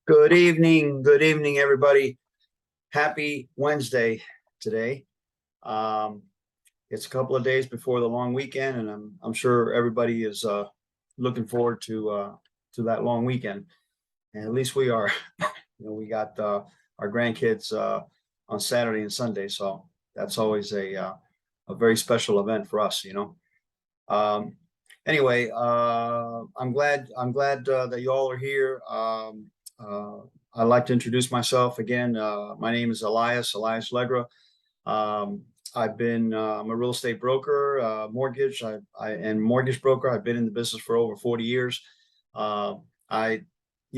Good evening, everybody. Happy Wednesday today. Um, it's a couple of days before the long weekend, and I'm sure everybody is looking forward to that long weekend. And at least we are. We got our grandkids on Saturday and Sunday, so that's always a very special event for us. Um, anyway, I'm glad that you all are here. Uh, I'd like to introduce myself again. My name is Elias Legra. Um, I'm a real estate broker, and mortgage broker. I've been in the business for over 40 years. Uh, I,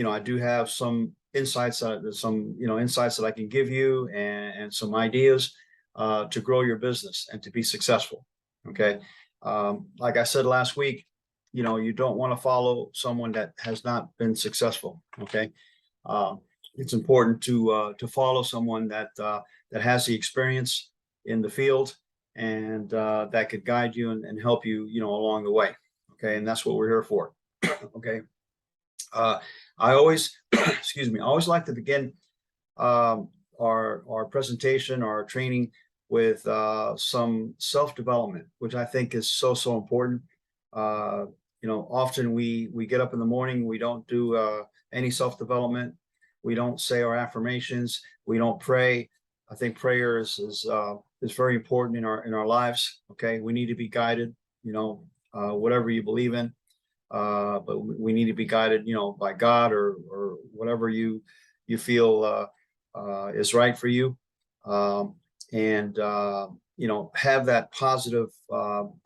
I do have some insights that I can give you and some ideas to grow your business and to be successful. Okay. Like I said last week, you don't want to follow someone that has not been successful. Okay. Um, it's important to follow someone that has the experience in the field and that could guide you and help you, along the way. Okay. And that's what we're here for. Okay. Uh, I always, excuse me, I always like to begin our presentation, our training with some self-development, which I think is so important. Uh, Often we get up in the morning, we don't do any self-development, we don't say our affirmations, we don't pray. I think prayer is very important in our lives. Okay, we need to be guided, whatever you believe in. But we need to be guided, by God or whatever you feel is right for you, and have that positive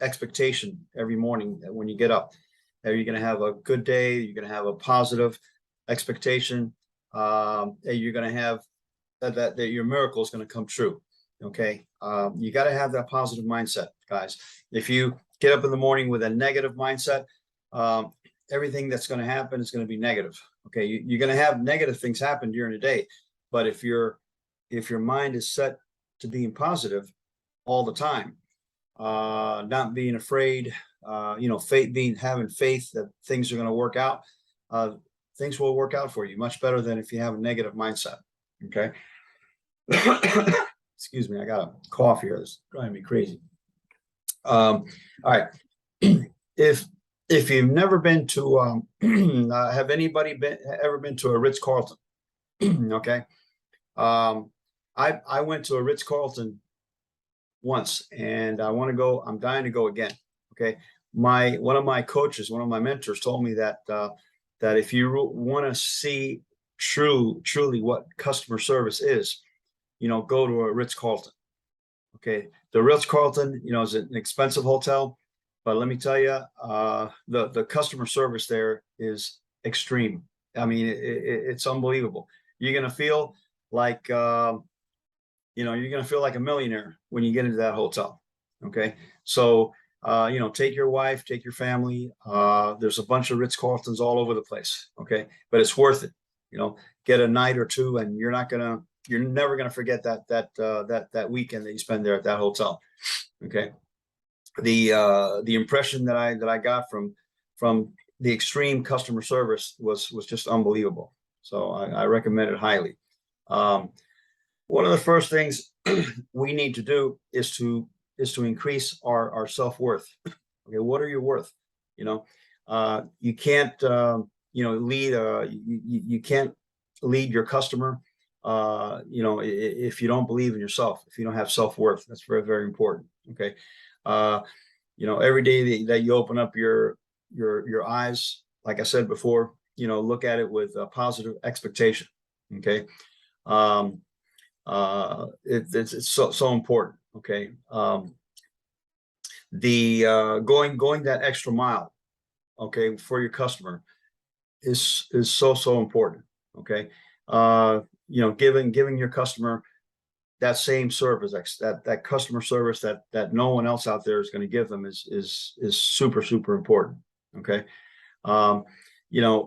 expectation every morning that when you get up, that you're going to have a good day, you're going to have a positive expectation, that you're going to have that your miracle is going to come true. Okay, you got to have that positive mindset, guys. If you get up in the morning with a negative mindset, um, everything that's going to happen is going to be negative. Okay, you're going to have negative things happen during the day, but if your mind is set to being positive all the time, not being afraid, having faith that things are going to work out, uh, things will work out for you much better than if you have a negative mindset. Okay. Excuse me, I got a cough here. It's driving me crazy. All right. If you've never been to, have anybody ever been to a Ritz Carlton? Okay. I went to a Ritz Carlton once, and I'm dying to go again. Okay. One of my coaches, one of my mentors, told me that that if you want to see truly what customer service is, go to a Ritz Carlton. Okay, the Ritz Carlton, is an expensive hotel, but let me tell you, the customer service there is extreme. I mean, it's unbelievable. You're gonna feel like you're gonna feel like a millionaire when you get into that hotel. Okay, so take your wife, take your family. There's a bunch of Ritz Carltons all over the place. Okay, but it's worth it. Get a night or two, and you're never going to forget that weekend that you spend there at that hotel. Okay, the impression that I got from the extreme customer service was just unbelievable. So I recommend it highly. One of the first things we need to do is to increase our self-worth. Okay, what are you worth? You can't lead you can't lead your customer if you don't believe in yourself, if you don't have self-worth. That's very, very important. Okay. Every day that you open up your eyes, like I said before, look at it with a positive expectation. Okay. It's so important. Okay. The going that extra mile, okay, for your customer is so important. Okay. Giving your customer that same service, that customer service that no one else out there is going to give them is super important. Okay.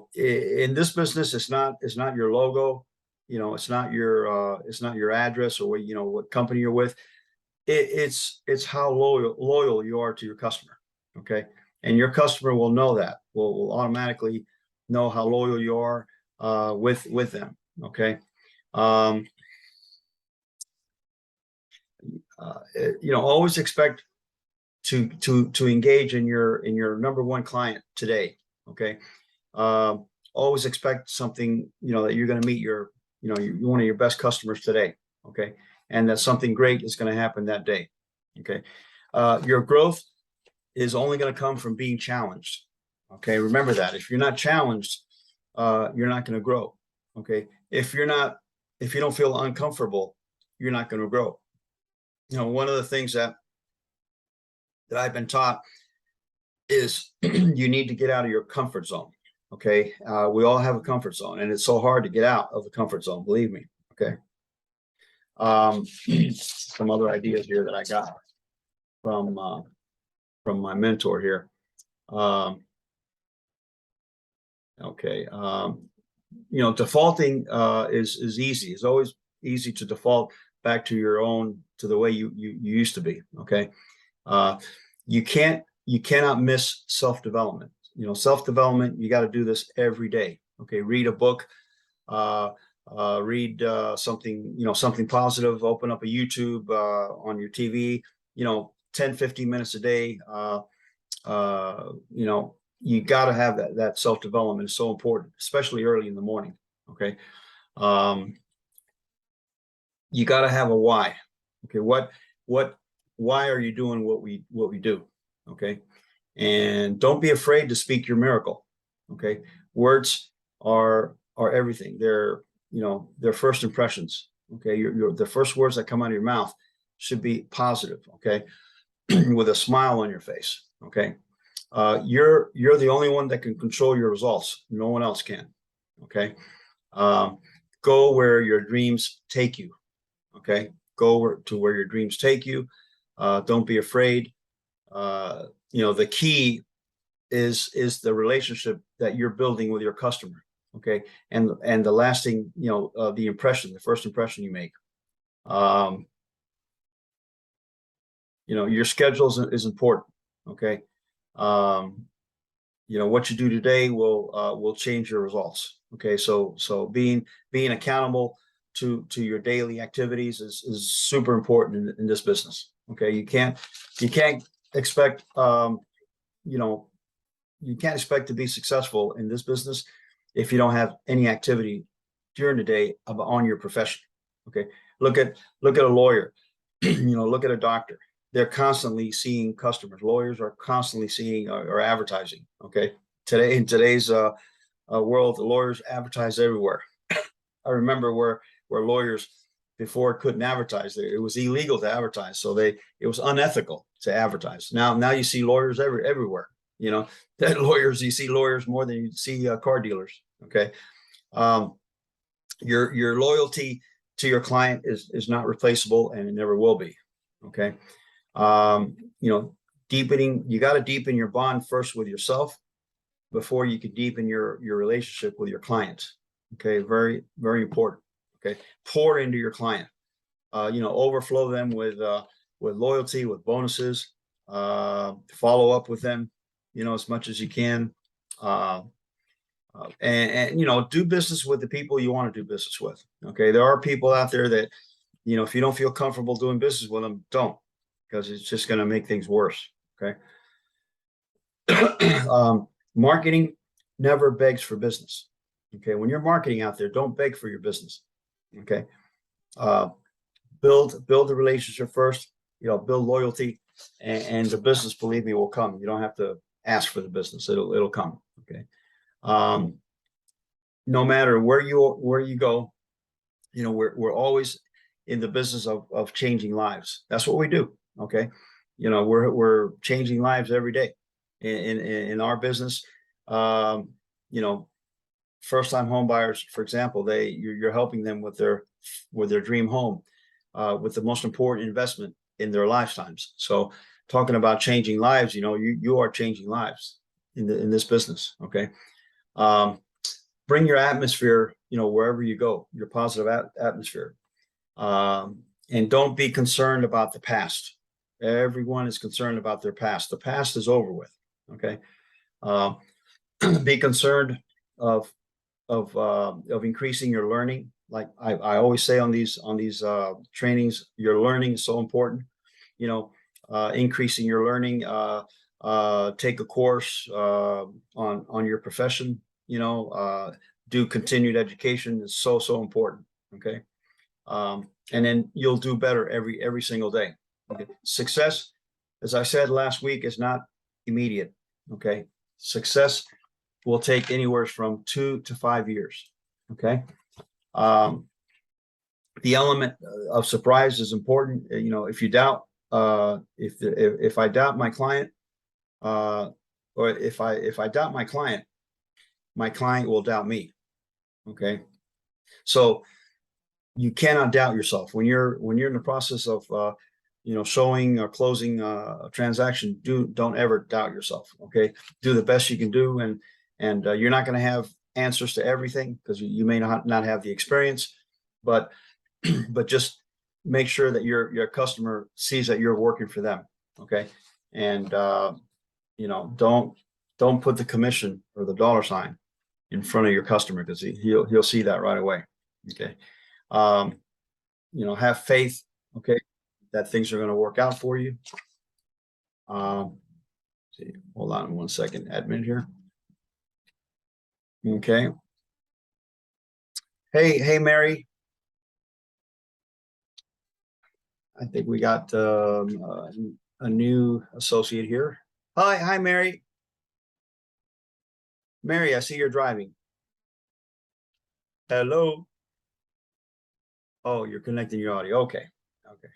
In this business, it's not your logo, it's not your address or what company you're with. It's how loyal you are to your customer. Okay. And your customer will know that, will automatically know how loyal you are. with them. Okay. Um, always expect to engage in your number one client today. Okay. Um, Always expect something, that you're going to meet one of your best customers today. Okay. And that something great is going to happen that day. Okay. Your growth is only going to come from being challenged. Okay. Remember that. If you're not challenged, you're not going to grow. Okay. If you don't feel uncomfortable, you're not going to grow. One of the things that I've been taught is you need to get out of your comfort zone. Okay. We all have a comfort zone, and it's so hard to get out of the comfort zone, believe me. Okay. Some other ideas here that I got from my mentor here. Okay. Defaulting is easy. It's always easy to default back to the way you used to be. Okay. You cannot miss self-development. Self-development, you got to do this every day. Okay. Read a book, read something positive, open up a YouTube on your TV, 10, 15 minutes a day. You got to have that self-development. Is so important, especially early in the morning. Okay. You got to have a why. Okay. Why are you doing what we do? Okay. And don't be afraid to speak your miracle. Okay. Words are everything. They're first impressions. Okay. The first words that come out of your mouth should be positive. Okay. With a smile on your face. Okay. You're the only one that can control your results. No one else can. Okay. Go where your dreams take you. Okay. Go to where your dreams take you. Don't be afraid. The key is the relationship that you're building with your customer. Okay. And the lasting, the first impression you make. Your schedule is important. Okay. What you do today will change your results. Okay. So being accountable to your daily activities is super important in this business. Okay. You can't expect, you can't expect to be successful in this business if you don't have any activity during the day on your profession. Okay. Look at a lawyer, look at a doctor. They're constantly seeing customers. Lawyers are constantly seeing or advertising. Okay. In today's world, the lawyers advertise everywhere. I remember where lawyers before couldn't advertise. It was illegal to advertise. So it was unethical to advertise. Now you see lawyers everywhere. You see lawyers more than you see car dealers. Okay. Your loyalty to your client is not replaceable, and it never will be. Okay. You got to deepen your bond first with yourself before you can deepen your relationship with your client. Okay. Very, very important. Okay. Pour into your client, overflow them with loyalty, with bonuses, follow up with them, as much as you can. And do business with the people you want to do business with. Okay. There are people out there that, if you don't feel comfortable doing business with them, don't, because it's just going to make things worse. Okay. Marketing never begs for business. Okay. When you're marketing out there, don't beg for your business. Okay. Build the relationship first, build loyalty, and the business, believe me, will come. You don't have to ask for the business. It'll come. Okay. No matter where you go, we're always in the business of changing lives. That's what we do. Okay. We're changing lives every day in our business. First time home buyers, for example, you're helping them with their dream home, with the most important investment in their lifetimes. So talking about changing lives, you are changing lives in this business. Okay. Bring your atmosphere, wherever you go, your positive atmosphere. And don't be concerned about the past. Everyone is concerned about their past. The past is over with. Okay. Be concerned of of increasing your learning. Like I always say on these trainings, your learning is so important. You know, increasing your learning. Take a course on your profession. You know, do continued education is so important. Okay, and then you'll do better every single day. Okay, success, as I said last week, is not immediate. Okay, success will take anywhere from 2 to 5 years. Okay. Um, the element of surprise is important. You know, if you doubt, if I doubt my client, or if I doubt my client will doubt me. Okay. So you cannot doubt yourself when you're in the process of you know, showing or closing a transaction. Don't ever doubt yourself. Okay, do the best you can do, and you're not going to have answers to everything because you may not have the experience, but but just make sure that your customer sees that you're working for them. Okay, and you know, don't put the commission or the dollar sign in front of your customer because he'll see that right away. Okay, um, you know, have faith. Okay, that things are going to work out for you. See, hold on 1 second, admin here. Okay. Hey, Mary. I think we got a new associate here. Hi, Mary. Mary, I see you're driving. Hello. Oh, you're connecting your audio. Okay. Okay.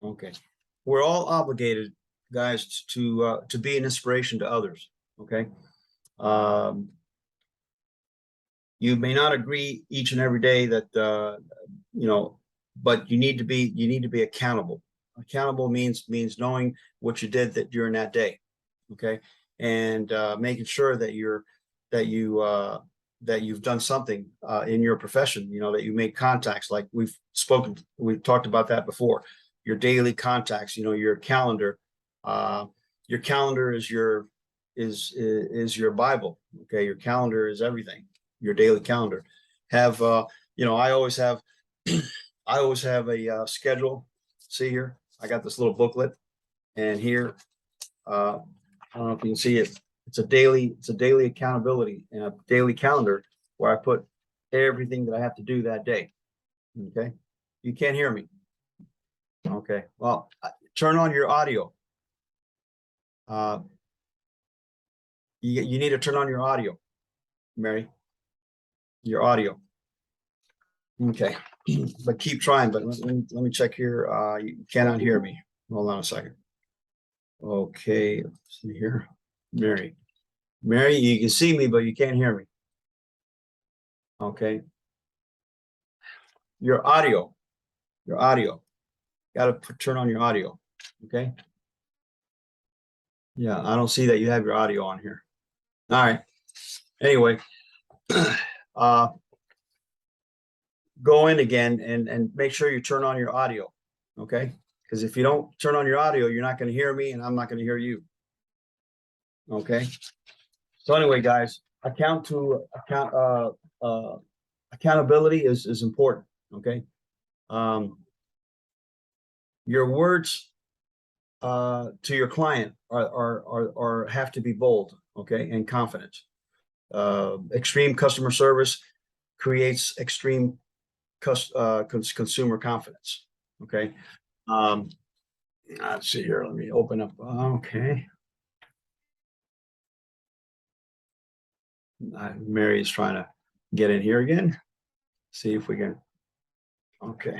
Okay. We're all obligated, guys, to be an inspiration to others. Okay. Um, you may not agree each and every day that you know, but you need to be accountable. Accountable means knowing what you did that during that day. Okay. And making sure that that you that you've done something in your profession, you know, that you make contacts. Like we've talked about that before. Your daily contacts, you know, uh your calendar is your Bible. Okay, your calendar is everything. Your daily calendar. Have you know, I always have I always have a schedule. See here, I got this little booklet, and here, I don't know if you can see it. It's a daily accountability and a daily calendar where I put everything that I have to do that day. Okay, you can't hear me. Okay, well, turn on your audio. Uh, you need to turn on your audio, Mary. Your audio. Okay, but keep trying. But let me check here. You cannot hear me. Hold on a second. Okay, let's see here, Mary. Mary, you can see me, but you can't hear me. Okay, your audio, your audio. Got to turn on your audio. Okay. Yeah, I don't see that you have your audio on here. All right. Anyway, uh, go in again and make sure you turn on your audio. Okay. Because if you don't turn on your audio, you're not going to hear me, and I'm not going to hear you. Okay. So anyway, guys, accountability is important. Okay. Um, your words to your client are have to be bold. Okay, and confident. Extreme customer service creates extreme consumer confidence. Okay. Um, let's see here. Let me open up. Okay. Mary is trying to get in here again. See if we can. Okay.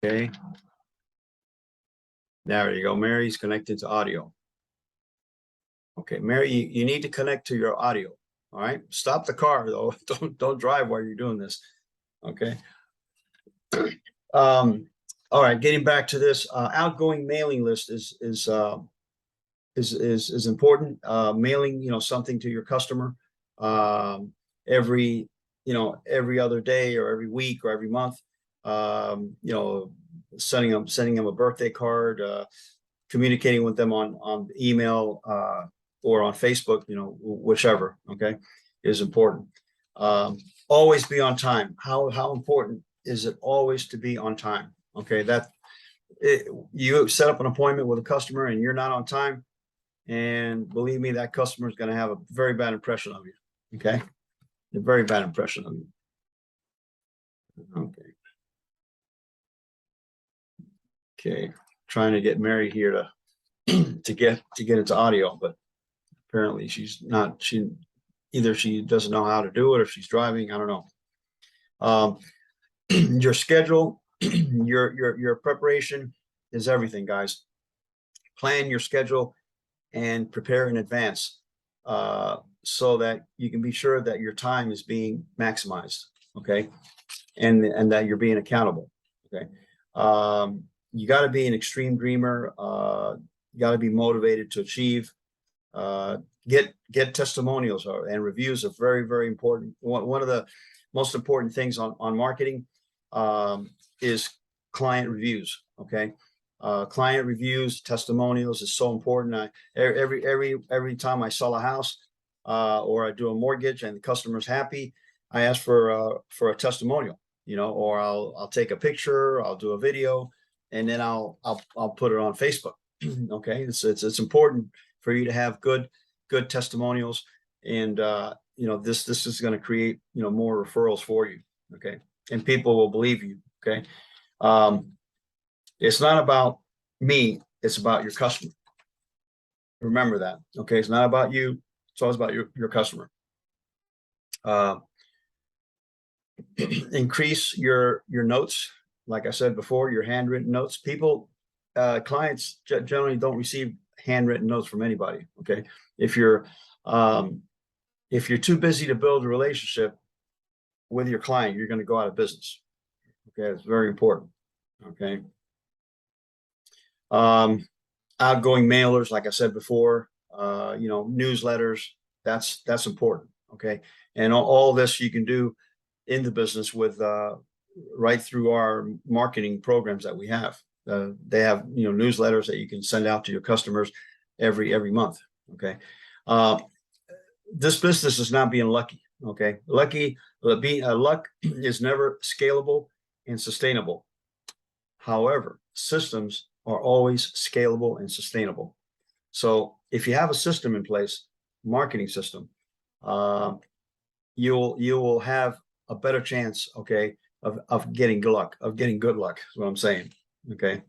Okay. There you go. Mary's connected to audio. Okay, Mary, you need to connect to your audio. All right. Stop the car though. Don't drive while you're doing this. Okay. All right, getting back to this, outgoing mailing list is important. Mailing, you know, something to your customer every, you know, every other day or every week or every month. you know, sending them a birthday card, communicating with them on email, or on Facebook, you know, whichever, okay, is important. Always be on time. How important is it always to be on time? Okay, you set up an appointment with a customer and you're not on time, and believe me, that customer is going to have a very bad impression of you. Okay, a very bad impression of you. Okay. Okay, trying to get Mary here to get into audio, but apparently she's not. Either she doesn't know how to do it or she's driving. I don't know. Your schedule, your preparation is everything, guys. Plan your schedule and prepare in advance, so that you can be sure that your time is being maximized. Okay, and that you're being accountable. Okay. You got to be an extreme dreamer. You got to be motivated to achieve. Get testimonials and reviews are very, very important. One of the most important things on marketing is client reviews. Okay. Client reviews, testimonials is so important. Every time I sell a house, or I do a mortgage and the customer's happy, I ask for a testimonial, you know, or I'll take a picture, I'll do a video, and then I'll put it on Facebook. Okay, it's important for you to have good testimonials, and you know, this is going to create, you know, more referrals for you. Okay, and people will believe you. Okay, it's not about me, it's about your customer. Remember that. Okay, it's not about you, it's always about your customer. Increase your notes. Like I said before, your handwritten notes. Clients generally don't receive handwritten notes from anybody. Okay, if you're too busy to build a relationship with your client, you're going to go out of business. Okay, it's very important. Okay. Outgoing mailers, like I said before, you know, newsletters, that's important. Okay, and all this you can do in the business with right through our marketing programs that we have. They have, you know, newsletters that you can send out to your customers every month. Okay, this business is not being lucky. Okay, luck is never scalable and sustainable. However, systems are always scalable and sustainable. So if you have a system in place, marketing system, you will have a better chance, okay, of getting good luck, is what I'm saying. Okay.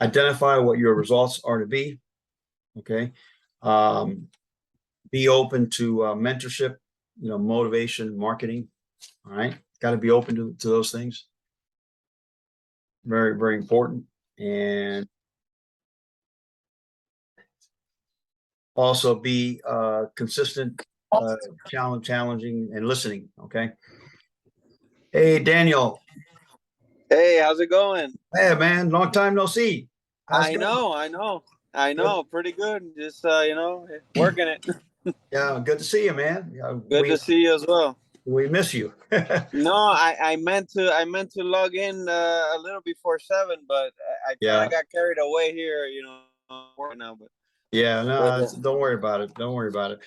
Identify what your results are to be. Okay. Be open to mentorship, you know, motivation, marketing. All right. Got to be open to those things. Very, very important. And also be consistent, challenging, and listening. Okay. Hey, Daniel. Hey, how's it going? Hey, man. Long time no see. How's it going? I know. Good. Pretty good. Just you know, working it. Yeah, good to see you, man. Good to see you as well. We miss you. No, I meant to log in a little before 7, but I kind Yeah. of got carried away here. You know, working now, but Yeah, no, don't worry about it. Don't worry about it.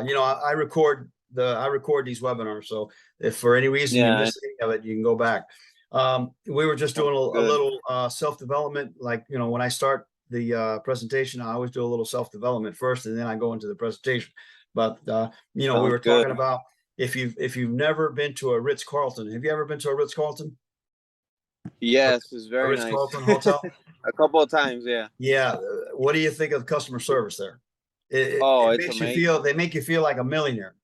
You know, I record these webinars, so if for any reason you yeah, miss any of it, you can go back. We were just doing a good. little self-development. Like, you know, when I start the presentation, I always do a little self-development first, and then I go into the presentation. But you know, we Sounds were good. talking about if you've never been to a Ritz-Carlton. Have you ever been to a Ritz-Carlton? Yes, it's A very nice. Ritz-Carlton hotel? A couple of times, yeah. Yeah. What do you think of the customer service there? Oh, It it's makes you feel, amazing. they make you feel like a millionaire.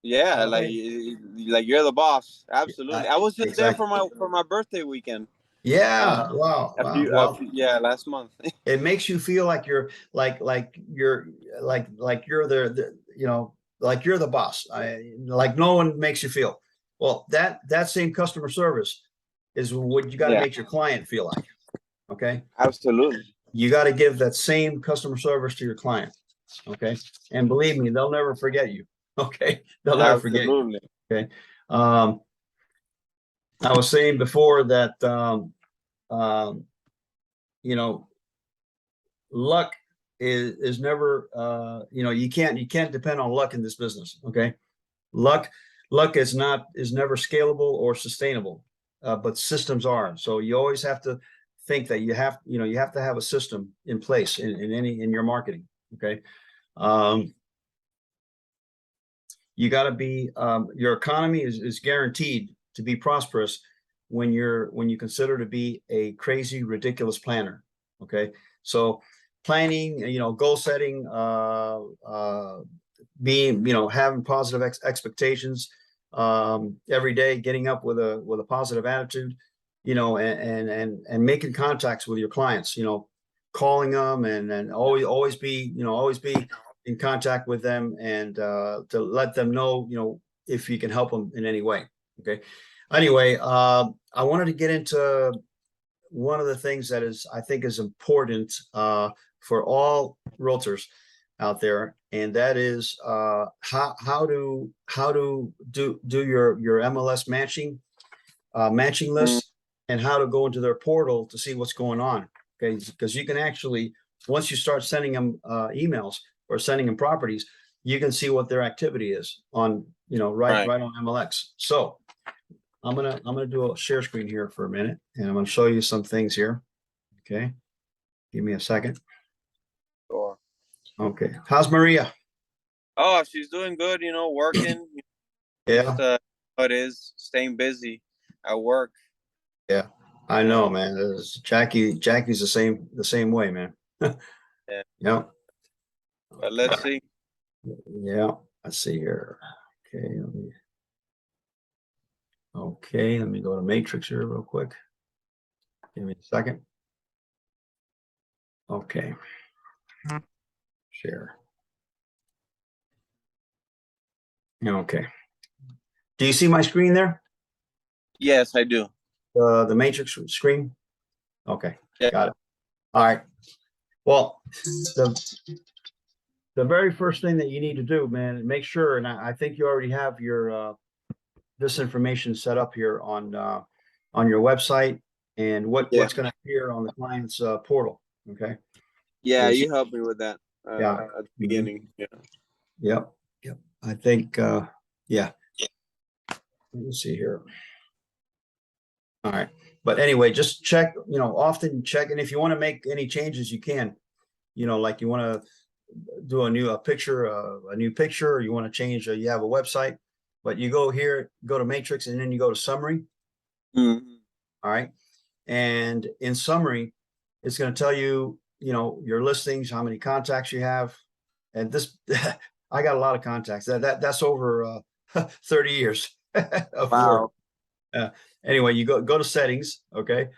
Yeah, Don't like they? you're the boss. Absolutely. I was just there Exactly. for my birthday weekend. Yeah. Uh, Wow. Wow. a Well, few, yeah, last month. it makes you feel like you're like you're the you know, like you're the boss. Like no one makes you feel. Well, that same customer service is what you got to Yeah, make your client feel like. Okay. absolutely. You got to give that same customer service to your client. Okay. And believe me, they'll never forget you. Okay. They'll never forget you. Absolutely. Okay. I was saying before that, um, you know, luck is never, you can't depend on luck in this business. Okay. Luck, luck is never scalable or sustainable, but systems are. So you always have to think that you have to have a system in place in your marketing. Okay. Um, you got to be your economy is guaranteed to be prosperous when you consider to be a crazy ridiculous planner. Okay, so planning, goal setting, being, having positive expectations, every day, getting up with a positive attitude, and making contacts with your clients, calling them and always be, always be in contact with them, and to let them know, if you can help them in any way. Okay. Anyway, I wanted to get into one of the things that I think is important for all realtors out there, and that is how to do your MLS matching Mm, lists, and how to go into their portal to see what's going on. Okay, because you can actually, once you start sending them emails or sending them properties, you can see what their activity is on, right. right on MLX. So I'm gonna do a share screen here for a minute, and I'm gonna show you some things here. Okay, give me a second. Sure. Okay, how's Maria? Oh, she's doing good, working. Just Yeah, how it is, staying busy at work. yeah, I Yeah. know, man. Jackie's the same way, man. Yeah. Yeah, But let's see. yeah. Let's see here. Okay, let me go to Matrix here real quick. Give me a second. Okay, share. Okay. Do you see my screen there? Yes, I do. The Matrix screen? Okay, Yeah. got it. All right. Well, the very first thing that you need to do, man, make sure, and I think you already have your this information set up here on your website, and Yeah. what's going to appear on the client's portal. Okay. Yeah, Is you helped me with that Yeah. at the Mhm. beginning. Yeah. Yep. Yep. I think yeah. Let me see here. All right. But anyway, just check, often check. And if you want to make any changes, you can, like you want to do a new picture, or you want to change, you have a website, but you go here, go to Matrix, and then you go to summary. Mhm. All right. And in summary, it's going to tell you, your listings, how many contacts you have. And this, I got a lot of contacts. That's over 30 years of work. Wow. Uh, anyway, you go to settings. Okay.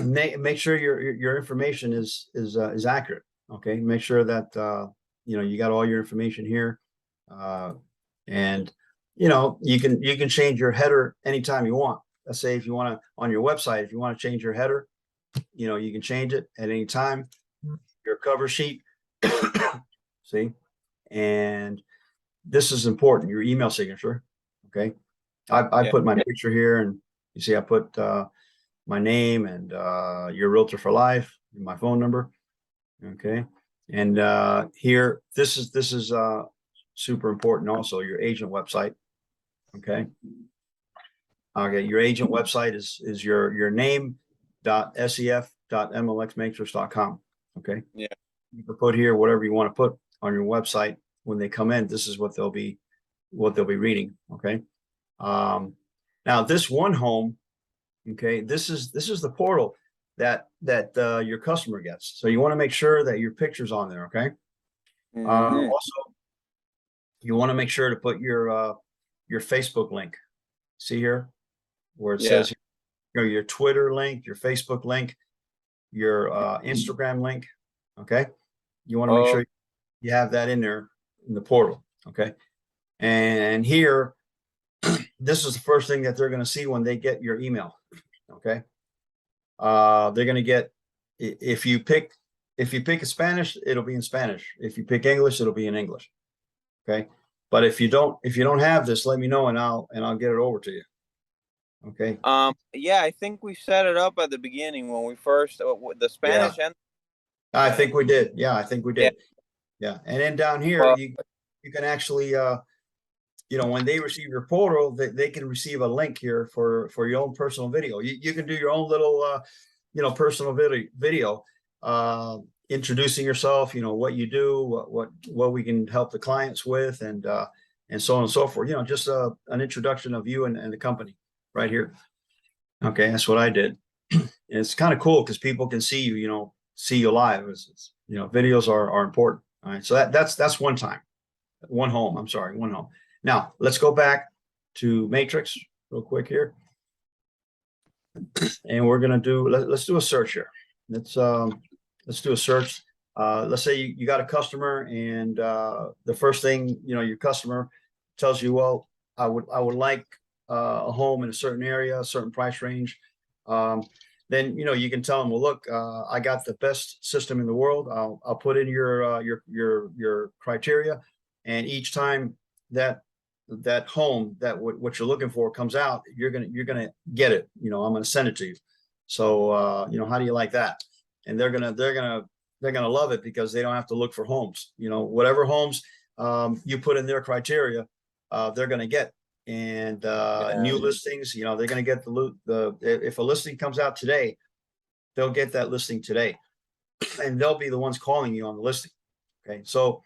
Make sure your information is accurate. Okay. Make sure that, you got all your information here. Uh, and, you can change your header anytime you want. Let's say if you want to, on your website, if you want to change your header, you can change it at any time. Your cover sheet, see, and this is important, your email signature. Okay. I Yeah. put my picture here, and you see I put my name and your realtor for life, my phone number. Okay. And here, this is super important also, your agent website. Okay. Okay, your agent website is your name dot sef dot mlxmatrix.com. Okay. Yeah. You can put here whatever you want to put on your website. When they come in, this is what they'll be reading. Okay. Um, now this one home, okay, this is the portal that your customer gets. So you want to make sure that your picture's on there. Okay. Hmm. Also, you want to make sure to put your Facebook link. See here where it Yeah. says, your Twitter link, your Facebook link, your Instagram link. Okay. You want to make Oh, sure you have that in there in the portal. Okay. And here, this is the first thing that they're going to see when they get your email. Okay. They're going to get, if you pick a Spanish, it'll be in Spanish. If you pick English, it'll be in English. Okay. But if you don't have this, let me know, and I'll get it over to you. Okay. Yeah, I think we set it up at the beginning when we first the Yeah, Spanish and I think we did. Yeah, I think we yeah. did. Yeah. And then down here, Well, you can actually, when they receive your portal, they can receive a link here for your own personal video. You can do your own little, personal video, introducing yourself, what you do, what we can help the clients with, and so on and so forth. Just an introduction of you and the company right here. Okay, that's what I did. It's kind of cool because people can see you, see you live. Videos are important. All right, so that's one home. I'm sorry, one home. Now let's go back to Matrix real quick here, and we're gonna let's do a search here. Let's do a search. Let's say you got a customer, and the first thing your customer tells you, well, I would like a home in a certain area, a certain price range. Then you can tell them, well, look, I got the best system in the world. I'll put in your criteria, and each time that home what you're looking for comes out, you're gonna get it. I'm gonna send it to you. So how do you like that? And they're gonna love it because they don't have to look for homes. Whatever homes you put in their criteria, they're gonna get. And new listings, they're gonna get if a listing comes out today, they'll get that listing today, and they'll be the ones calling you on the listing. Okay, so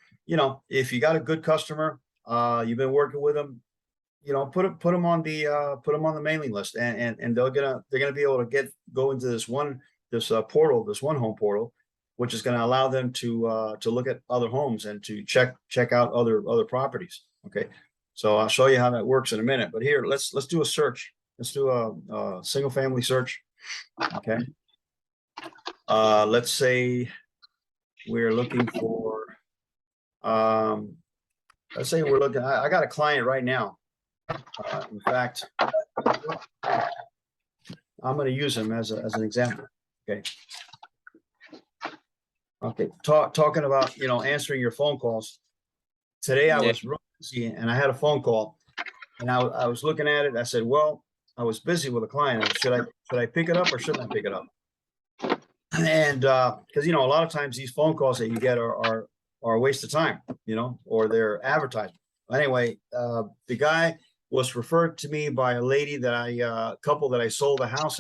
if you got a good customer, you've been working with them, put them on the mailing list, and they're gonna be able to go into this portal, this one home portal, which is going to allow them to look at other homes and to check out other properties. Okay, so I'll show you how that works in a minute. But here, let's do a search. Let's do a single family search. Okay, let's say we're looking for. Let's say we're looking. I got a client right now. In fact, I'm going to use him as an example. Okay. Okay. Talking about answering your phone calls. Today I yeah, was real busy and I had a phone call, and I was looking at it. I said, well, I was busy with a client. Should I pick it up or shouldn't I pick it up? And because a lot of times these phone calls that you get are a waste of time, or they're advertising. Anyway, the guy was referred to me by a lady couple that I sold a house,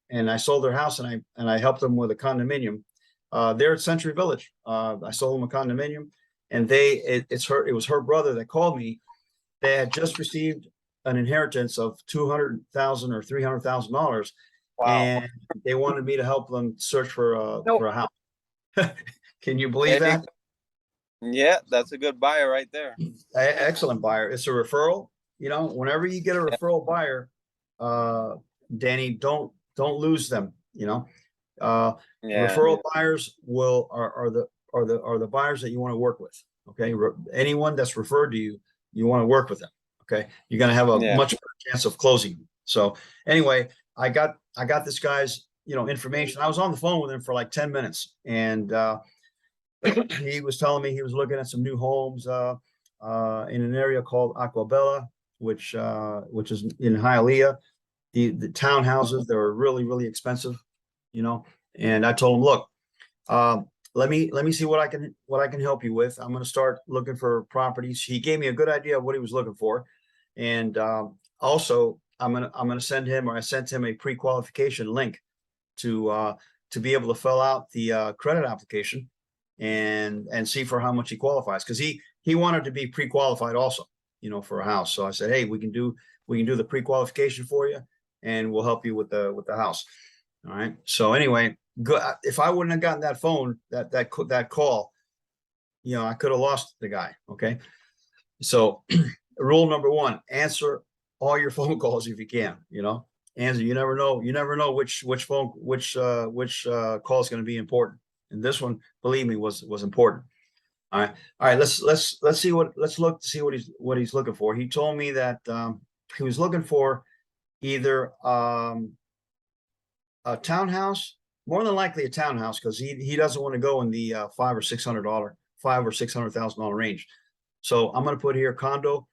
and I sold their house, and I helped them with a condominium. They're at Century Village. I sold them a condominium, and it was her brother that called me. They had just received an inheritance of $200,000 or $300,000, wow. and they wanted me to help them search for Nope. a house. Can you believe There you that? go. Yeah, that's a good buyer right there. Excellent buyer. It's a referral. Whenever you get a Yeah, referral buyer, Danny, don't lose them. Uh, yeah, referral buyers are the buyers that you want to work with. Okay, anyone that's referred to you, you want to work with them. Okay, you're going to have a yeah, much better chance of closing. So anyway, I got this guy's information. I was on the phone with him for like 10 minutes, and he was telling me he was looking at some new homes in an area called Aquabella, which is in Hialeah. The townhouses, they were really, really expensive, and I told him, look, let me see what I can help you with. I'm going to start looking for properties. He gave me a good idea of what he was looking for, and also I'm gonna send him, or I sent him, a pre-qualification link to be able to fill out the credit application and see for how much he qualifies, because he wanted to be pre-qualified also, for a house. So I said, hey, we can do the pre-qualification for you, and we'll help you with the house. All right. So anyway, good. If I wouldn't have gotten that phone, that call, I could have lost the guy. Okay. So rule number one: answer all your phone calls if you can. Answer. You never know which call is going to be important. And this one, believe me, was important. All right. All right. Let's look to see what he's looking for. He told me that he was looking for either a townhouse, more than likely a townhouse, because he doesn't want to go in the $500,000 range. So I'm going to put here condo,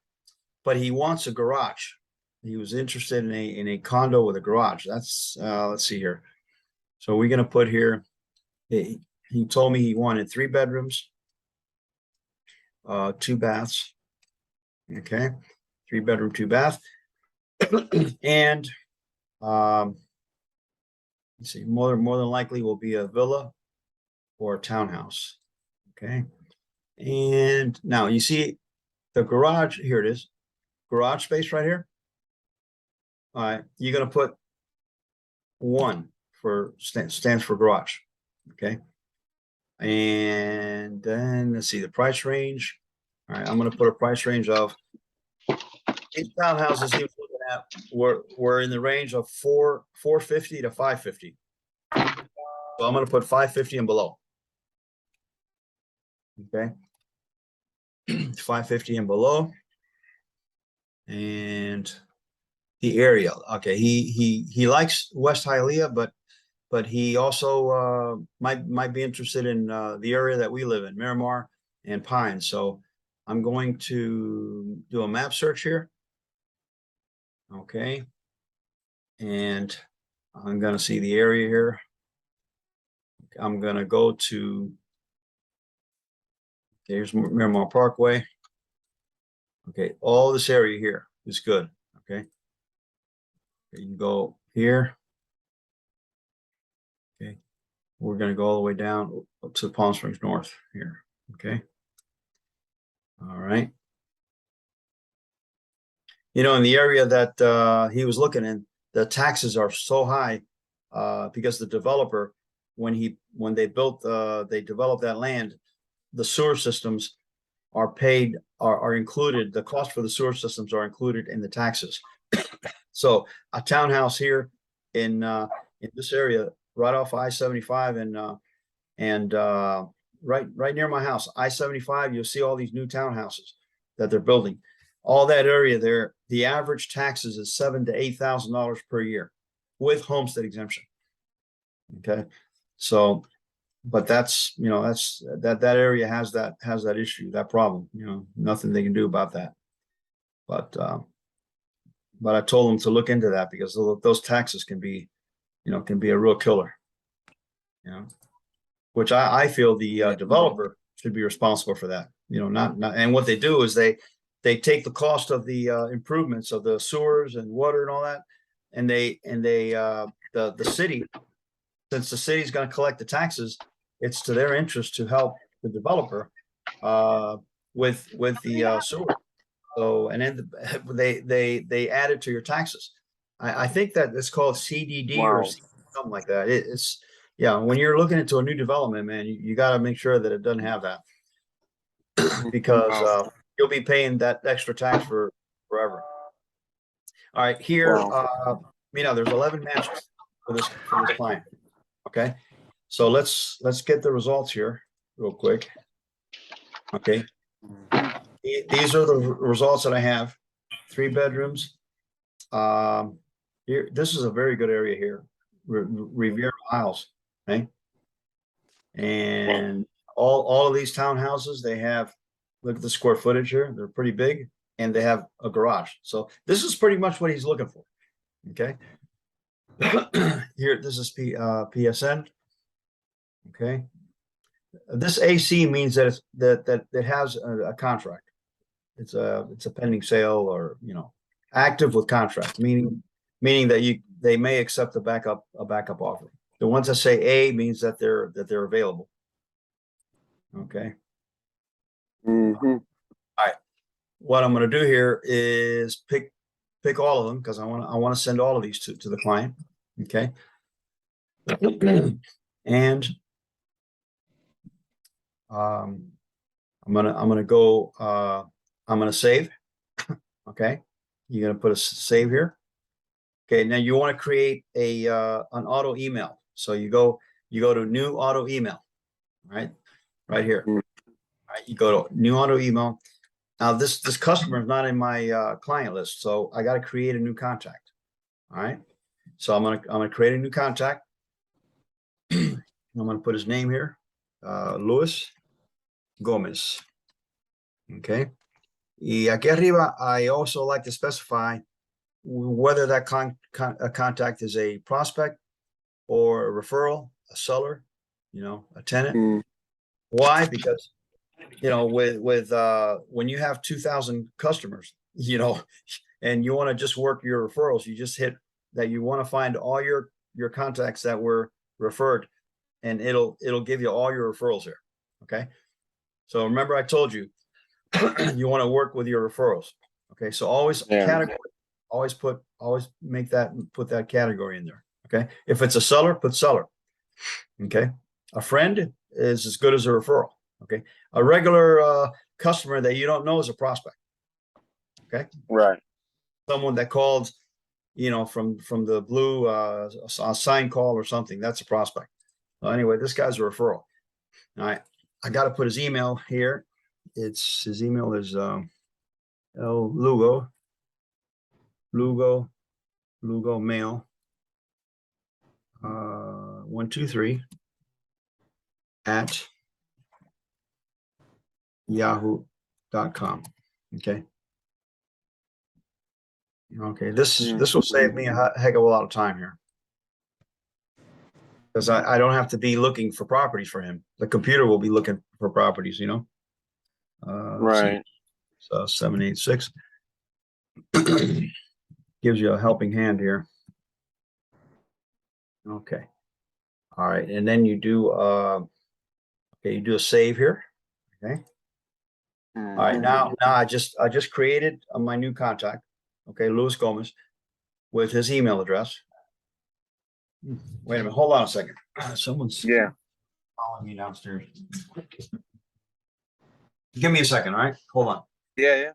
but he wants a garage. he was interested in a condo with a garage. That's let's see here. So we're gonna put here. He told me he wanted 3 bedrooms, 2 baths. Okay, 3 bedroom, 2 bath, and let's see, more than likely will be a villa or a townhouse. Okay, and now you see the garage. Here it is, garage space right here. All right, you're gonna put 1 for stands for garage. Okay, and then let's see the price range. All right, I'm gonna put a price range of these townhouses he was looking at were in the range of 450 to 550. So I'm gonna put 550 and below. Okay. 550 and below. And the area. Okay, he likes West Hialeah, but he also might be interested in the area that we live in, Miramar and Pines. So I'm going to do a map search here. Okay. And I'm going to see the area here. I'm going to go to, here's Miramar Parkway. Okay, all this area here is good. Okay. You can go here. Okay. We're going to go all the way down to Palm Springs North here. Okay. All right. You know, in the area that he was looking in, the taxes are so high because the developer, when they developed that land, the sewer systems are paid, are included. The cost for the sewer systems are included in the taxes. So a townhouse here in this area, right off I-75 and right near my house, I-75, you'll see all these new townhouses that they're building. All that area there, the average taxes is $7,000 to $8,000 per year with homestead exemption. Okay, so, but that's, you know, that area has that issue, that problem. You know, nothing they can do about that. But I told them to look into that because those taxes can be, you know, can be a real killer. You know, which I feel the developer should be responsible for that. You know, not and what they do is they take the cost of the improvements of the sewers and water and all that, and the city, since the city's going to collect the taxes, it's to their interest to help the developer with the sewer. So, and then they add it to your taxes. I think that it's called CDD or something like that. It's, yeah, when you're looking into a new development, man, you got to make sure that it doesn't have that because you'll be paying that extra tax for forever. All right, here, you know, there's 11 matches for this client. Okay, so let's get the results here real quick. Okay, these are the results that I have. 3 bedrooms. Here, this is a very good area here, Riviera Isles. Okay, and all of these townhouses, they have, look at the square footage here, they're pretty big, and they have a garage. So this is pretty much what he's looking for. Okay. Here, this is PSN. Okay. This AC means that it's that it has a contract. It's a pending sale, or, you know, active with contract, meaning that they may accept a backup offer. The ones that say A means that they're available. Okay. Mm-hmm. All right. What I'm going to do here is pick all of them because I want to send all of these to the client. Okay. And I'm gonna go. I'm gonna save. Okay. You're gonna put a save here. Okay. Now you want to create an auto email. So you go to new auto email. Right here. All right. You go to new auto email. Now this customer is not in my client list, so I got to create a new contact. All right. So I'm gonna create a new contact. I'm gonna put his name here, Luis Gomez. Okay. Y aquí arriba, I also like to specify whether that contact is a prospect or a referral, a seller, a tenant. Mm. Why? Because, with when you have 2,000 customers, and you want to just work your referrals, you just hit that you want to find all your contacts that were referred, and it'll give you all your referrals here. Okay. So remember I told you you want to work with your referrals. Okay. So always category, always put that category in there. Okay. If it's a seller, put seller. Okay. A friend is as good as a referral. Okay. A regular customer that you don't know is a prospect. Okay. Right. Someone that called, from the blue, a sign call or something, that's a prospect. Well, anyway, this guy's a referral. All right. I got to put his email here. His email is Lugo mail 123 at yahoo.com. Okay. Okay. This will save me a heck of a lot of time here, because I don't have to be looking for properties for him. The computer will be looking for properties, Right. So 786 gives you a helping hand here. Okay. All right. And then you do you do a save here. Okay. All right. Now I just created my new contact. Okay, Luis Gomez, with his email address. Wait a minute. Hold on a second. Someone's calling me downstairs. Give me a second. All right. Hold on. Yeah.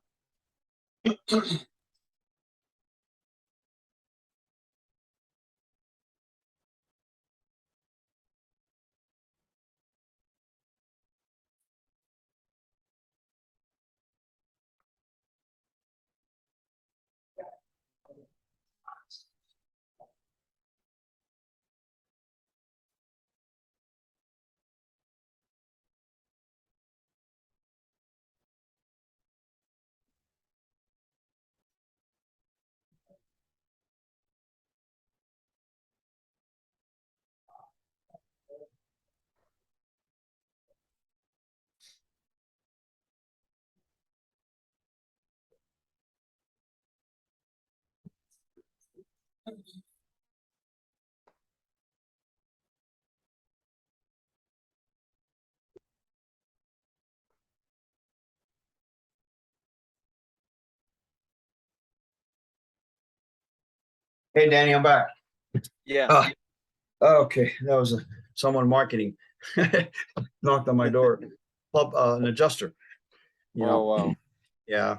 Hey, Danny, I'm back. Yeah. Okay, that was someone marketing knocked on my door. An adjuster. Oh wow. Yeah.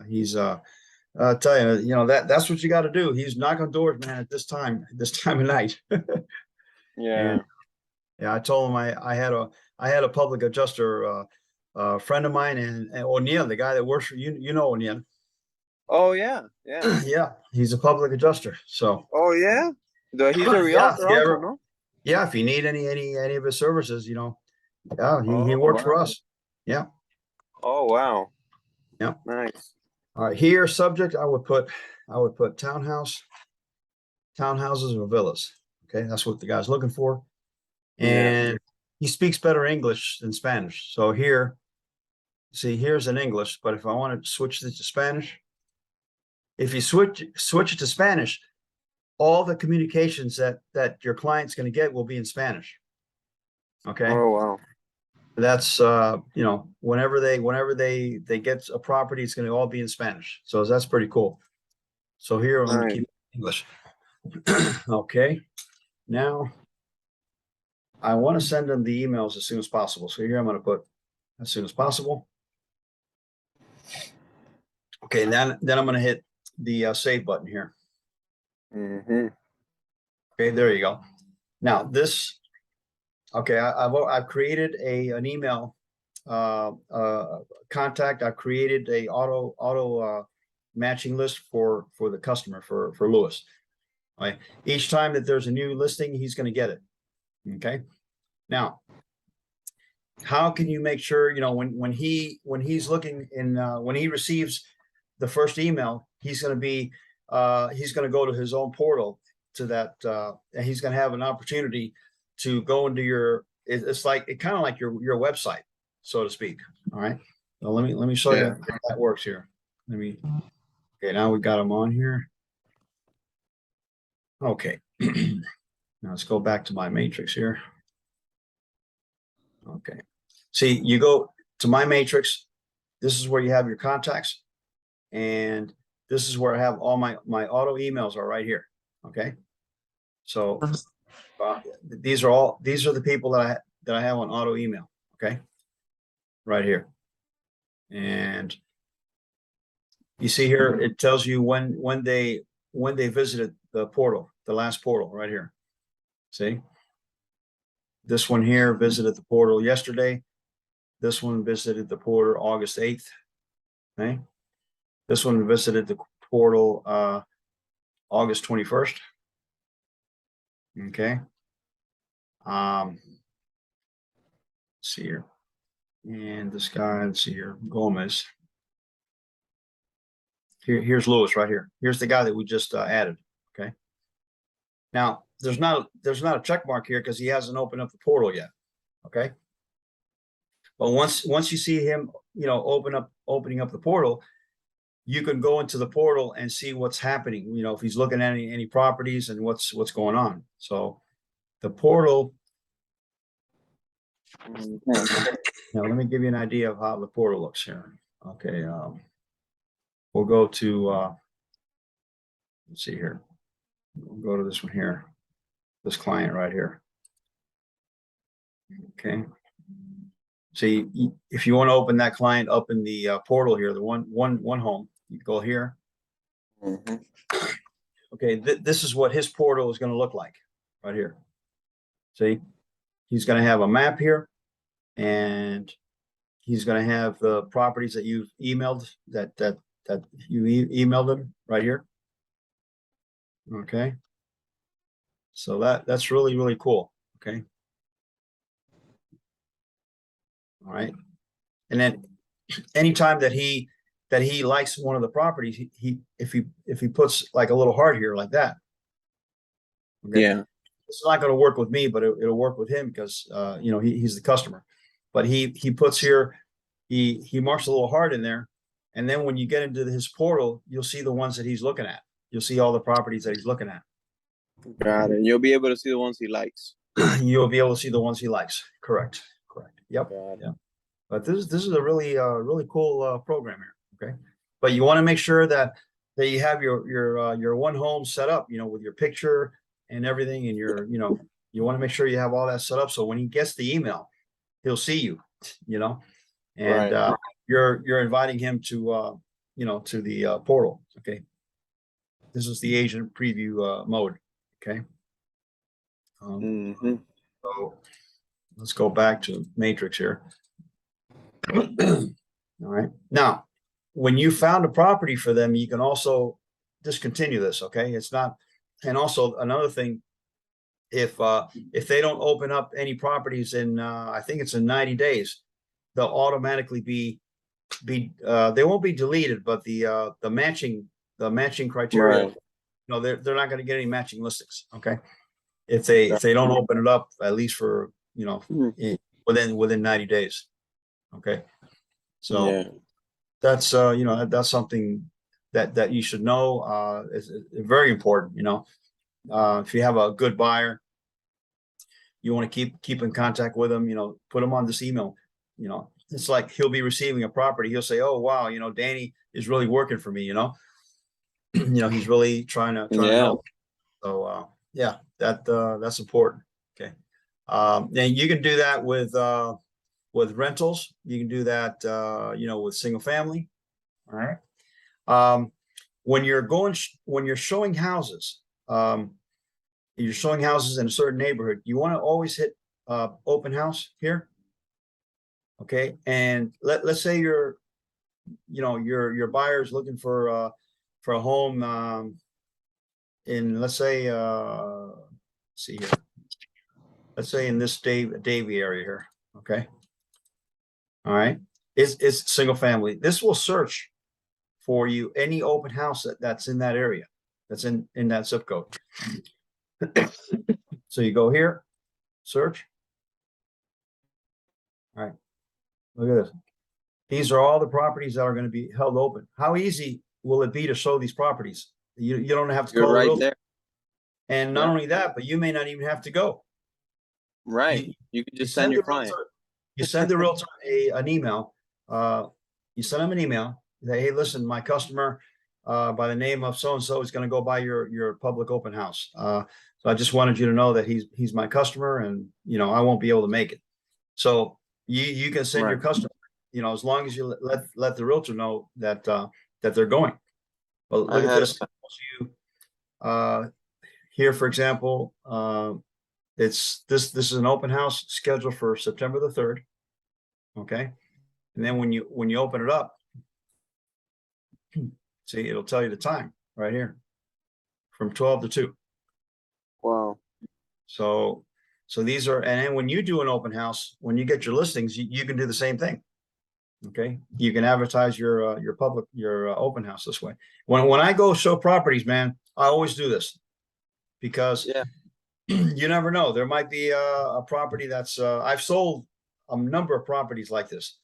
He's I'll tell you, that's what you got to do. He's knocking on doors, man, at this time of night. Yeah. And yeah, I told him I had a public adjuster, friend of mine, and O'Neill, the guy that works for you, O'Neill. Oh yeah. Yeah, he's a public adjuster. So Oh yeah. He's a yeah, realtor also, no? yeah, if you need any of his services, yeah, he Oh works for wow. us. Yeah. Oh wow. Yeah. Nice. All right. Here, subject, I would put townhouses or villas. Okay, that's what the guy's looking for. And he speaks better English than Spanish. So here, see, here's an English, but if I want to switch this to Spanish, if you switch it to Spanish, all the communications that your client's going to get will be in Spanish. Okay. Oh wow. That's whenever they get a property, it's going to all be in Spanish. So that's pretty cool. So here I'm going to keep English. Okay. Now I want to send them the emails as soon as possible. So here I'm going to put as soon as possible. Okay, and then I'm going to hit the save button here. Okay, there you go. Now this, okay, I've created an email contact. I've created a auto matching list for the customer for Lewis. Right. Each time that there's a new listing, he's going to get it. Okay. Now, how can you make sure when he's looking in when he receives the first email, he's going to be he's going to go to his own portal to that, and he's going to have an opportunity to go into your, it's like, it kind of like your website, so to speak. All right. So let me show you if that works here. Okay, now we got him on here. Okay. Now let's go back to my matrix here. Okay. See, you go to my matrix. This is where you have your contacts. And this is where I have all my auto emails are right here. Okay. So these are the people that I have on auto email. Okay. Right here. And you see here, it tells you when they visited the portal, the last portal right here. See, this one here visited the portal yesterday. This one visited the portal August 8th. Okay. This one visited the portal August 21st. Okay. Let's see here. And this guy, let's see here, Gomez. Here's Lewis right here. Here's the guy that we just added. Okay. Now there's not a check mark here because he hasn't opened up the portal yet. Okay. But once you see him, opening up the portal, you can go into the portal and see what's happening. If he's looking at any properties and what's going on. So the portal. Now let me give you an idea of how the portal looks here. Okay. We'll go to, let's see here. We'll go to this one here, this client right here. Okay. See, if you want to open that client up in the portal here, the one home, you go here. Okay, this is what his portal is going to look like right here. See, he's going to have a map here, and he's going to have the properties that you've emailed that you emailed them right here. Okay. So that's really, really cool. Okay. All right. And then anytime that he likes one of the properties, if he puts like a little heart here like that. Okay. Yeah. It's not going to work with me, but it'll work with him because he's the customer. But he puts here, he marks a little heart in there. And then when you get into his portal, you'll see the ones that he's looking at. You'll see all the properties that he's looking at. Got it. You'll be able to see the ones he likes. You'll be able to see the ones he likes. Correct. Yep. Yeah. But this is a really really cool program here. Okay. But you want to make sure that you have your one home set up, with your picture and everything, and you want to make sure you have all that set up so when he gets the email, he'll see you, and right. You're inviting him to to the portal. Okay. This is the agent preview mode. Okay. So let's go back to Matrix here. All right. Now, when you found a property for them, you can also discontinue this. Okay. It's not. And also another thing, if they don't open up any properties in, I think it's in 90 days, they'll automatically be they won't be deleted, but the matching criteria, Right. they're not going to get any matching listings. Okay. If they don't open it up, at least for, within 90 days. Okay. So that's, that's something that you should know. Is very important. If you have a good buyer, you want to keep in contact with them, put them on this email. It's like he'll be receiving a property. He'll say, oh, wow, Danny is really working for me, he's really trying to help. So, yeah, that's important. Okay. And you can do that with rentals. You can do that, with single family. All right. When you're showing houses, you're showing houses in a certain neighborhood, you want to always hit open house here. Okay. And let's say your buyer is looking for a home in, let's say, see here. Let's say in this Davie area here. Okay. All right. It's single family. This will search for you any open house that's in that area. that's in that zip code. So you go here, search. All right, look at this. These are all the properties that are going to be held open. How easy will it be to show these properties? You don't have to You're call the right realtor. there. And not Yeah. only that, but you may not even have to go. Right. You, You can you just send your the client. realtor, you send the realtor an email. You send them an email. That, hey, listen, my customer by the name of so-and-so is going to go by your public open house. So I just wanted you to know that he's my customer, and I won't be able to make it. So you can send your Right. customer, as long as you let the realtor know that that they're going. Well, look at Ahead of this. Here, for example, this is an open house scheduled for September the 3rd. Okay. And then when you open it up, see, it'll tell you the time right here from 12 to 2. Wow. So these are, and then when you do an open house, when you get your listings, you can do the same thing. Okay. You can advertise your open house this way. When I go show properties, man, I always do this because Yeah. you never know. There might be a property that's, I've sold a number of properties like this.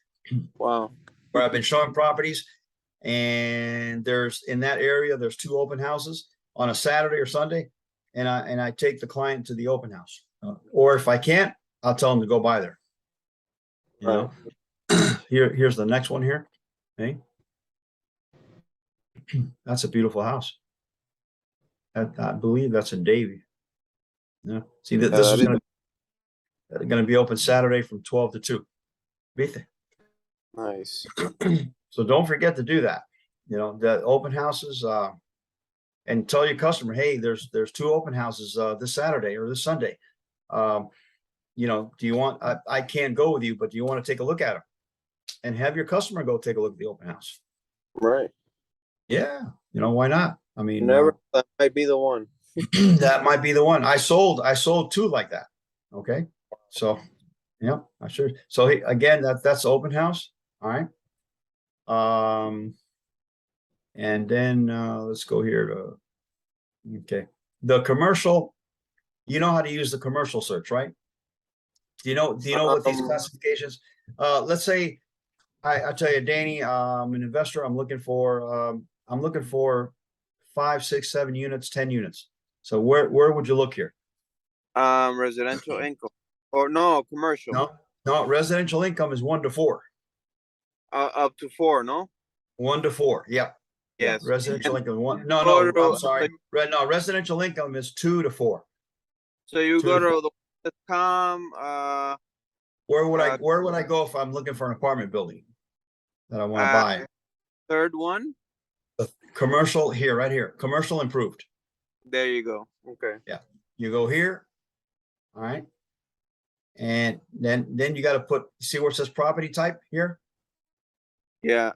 Wow. Where I've been showing properties, and there's in that area, there's 2 open houses on a Saturday or Sunday, and I take the client to the open house. Or if I can't, I'll tell them to go by there. You know, here's the next one here. Okay. That's a beautiful house. I believe that's in Davie. Yeah. See, this is going to be open Saturday from 12 to 2. Vite. Nice. So don't forget to do that. The open houses, and tell your customer, hey, there's 2 open houses this Saturday or this Sunday. Do you want? I can't go with you, but do you want to take a look at them? And have your customer go take a look at the open house. Right. Yeah, why not? I mean, That might be the one. that might be the one. I sold 2 like that. Okay, so yeah, I sure. So again, that's open house. All right. And then let's go here to, okay, the commercial. You know how to use the commercial search, right? Do you know what these classifications? Let's say I tell you, Danny, I'm an investor. I'm looking for 5, 6, 7 units, 10 units. So where would you look here? Residential income, or no, commercial. No, residential income is 1 to 4. Up to 4, no? 1 to 4. Yeah. Yeah. Yes. Residential And income you no, go to- I'm sorry. No, residential income is 2 to 4. So you 2 go to 4. to the com. Where would I go if I'm looking for an apartment building that I want to buy? Third one. The commercial here, right here, commercial improved. There you go. Okay. Yeah. You go here. All right. And then you got to see where it says property type here? Yeah.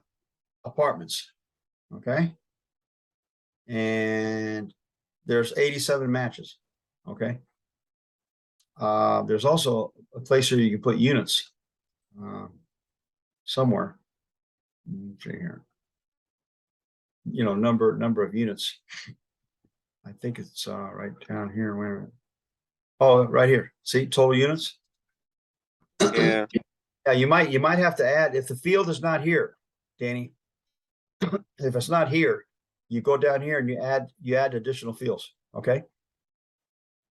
Apartments. Okay. And there's 87 matches. Okay. There's also a place where you can put units somewhere. Let's see here. Number of units. I think it's right down here. Wait a minute. Oh, right here. See, total units. Yeah. Yeah, you might have to add, if the field is not here, Danny. If it's not here, you go down here and you add additional fields. Okay.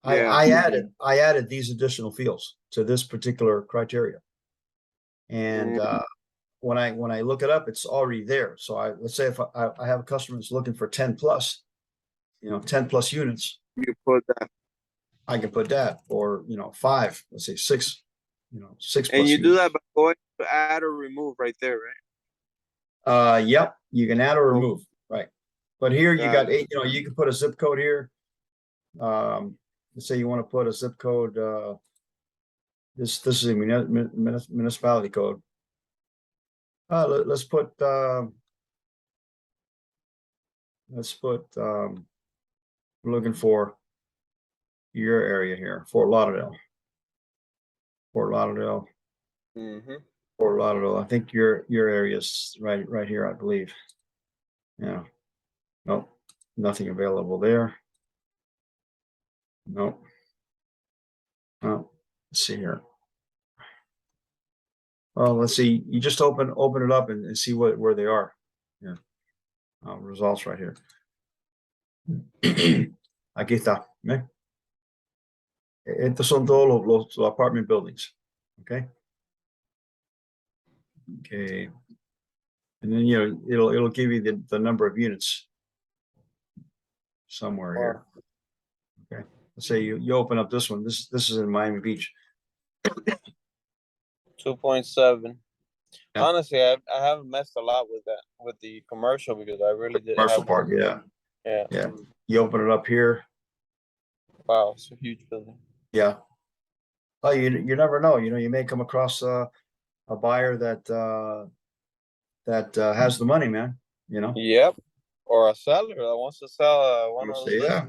Yeah. I added these additional fields to this particular criteria. And when I look it up, it's already there. So let's say if I have a customer that's looking for 10 plus, 10 plus units, You put that. I can put that, or 5, let's say 6, 6 And plus you do units. that by going to add or remove right there, right? Yep, you can add or remove, right? But here you got 8. You can put a zip code here. Let's say you want to put a zip code. This is a municipality code. Let's put we're looking for your area here, Fort Lauderdale. Fort Lauderdale. Mm-hmm. Fort Lauderdale. I think your area is right here, I believe. Yeah. Nope. nothing available there. Nope. Oh, let's see here. Well, let's see. You just open it up and see where they are. Here, results right here. Aquí está. ¿Ve? Estos son todos los apartment buildings. Okay. Okay. And then it'll give you the number of units somewhere here. Okay. Let's say you open up this one. This is in Miami Beach. 2.7. Yeah. Honestly, I haven't messed a lot with that, with the commercial, because I really didn't Commercial have. part, yeah. Yeah. Yeah. You open it up here. Wow, it's a huge building. Yeah. Oh, you never know. You may come across a buyer that has the money, man. Yep. Or a seller that wants to sell one of those. Yeah.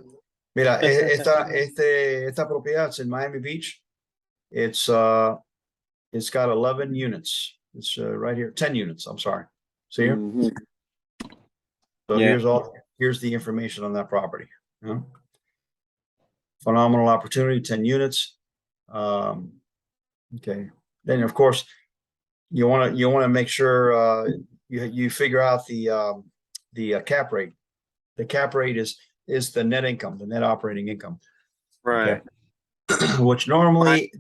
Mira, esta propiedad is in Miami Beach. It's got 11 units. It's right here, 10 units. I'm sorry. See here? Mhm. So Yeah. here's the information on that property. Phenomenal opportunity, 10 units. Okay. Then of course you want to make sure you figure out the cap rate. The cap rate is the net income, the net operating income. Right. Okay. Which normally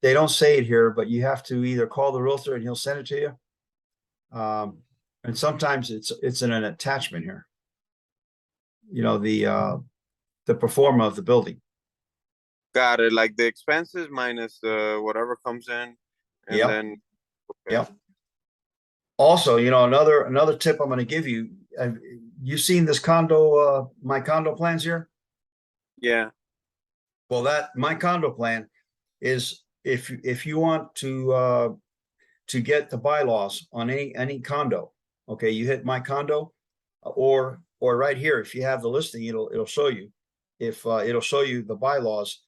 they don't say it here, but you have to either call the realtor and he'll send it to you. And sometimes it's in an attachment here. The pro forma of the building. Got it. Like the expenses minus whatever comes in, and Yep. then. Okay. Yep. Also, another tip I'm going to give you. You've seen this condo, my condo plans here? Yeah. Well, my condo plan is if you want to get the bylaws on any condo, okay, you hit my condo, or right here, if you have the listing, it'll show you. It'll show you the bylaws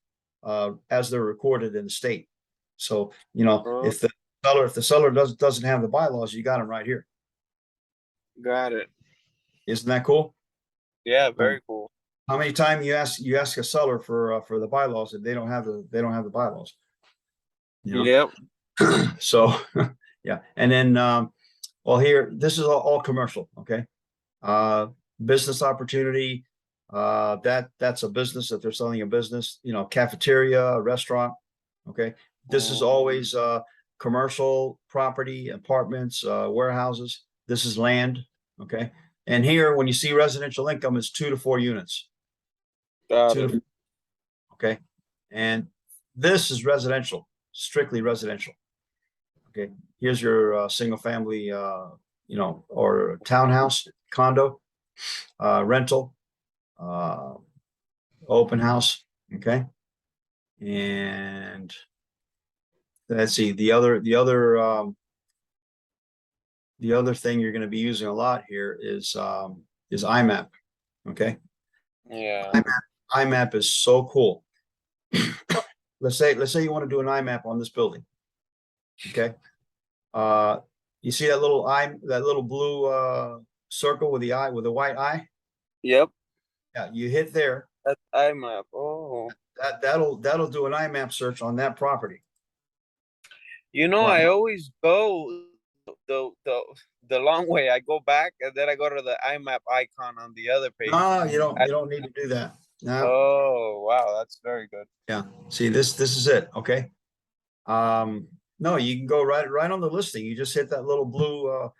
as they're recorded in the state. So if the seller doesn't have the bylaws, you got them right here. Got it. Isn't that cool? Yeah, very cool. How many times you ask a seller for the bylaws and they don't have the bylaws? Yep. So yeah, and then well, here this is all commercial. Okay. Business opportunity. That's a business that they're selling a business. Cafeteria, a restaurant. Okay. This is always commercial property, apartments, warehouses. This is land. Okay. And here, when you see residential income, it's 2 to 4 units. Got it. Okay. And this is residential, strictly residential. Okay. Here's your single family, or townhouse, condo, rental, open house. Okay. And let's see, the other thing you're going to be using a lot here is IMAPP. Okay. Yeah. IMAPP is so cool. Let's say you want to do an IMAPP on this building. Okay. You see that little blue circle with the white eye? Yep. Yeah, you hit there. That's IMAPP. Oh. That'll do an IMAPP search on that property. I always go the long way. I go back and then I go to the IMAPP icon on the other page. No, you don't need to do that. No. Oh, wow, that's very good. Yeah. See, this is it. Okay. No, you can go right on the listing. You just hit that little blue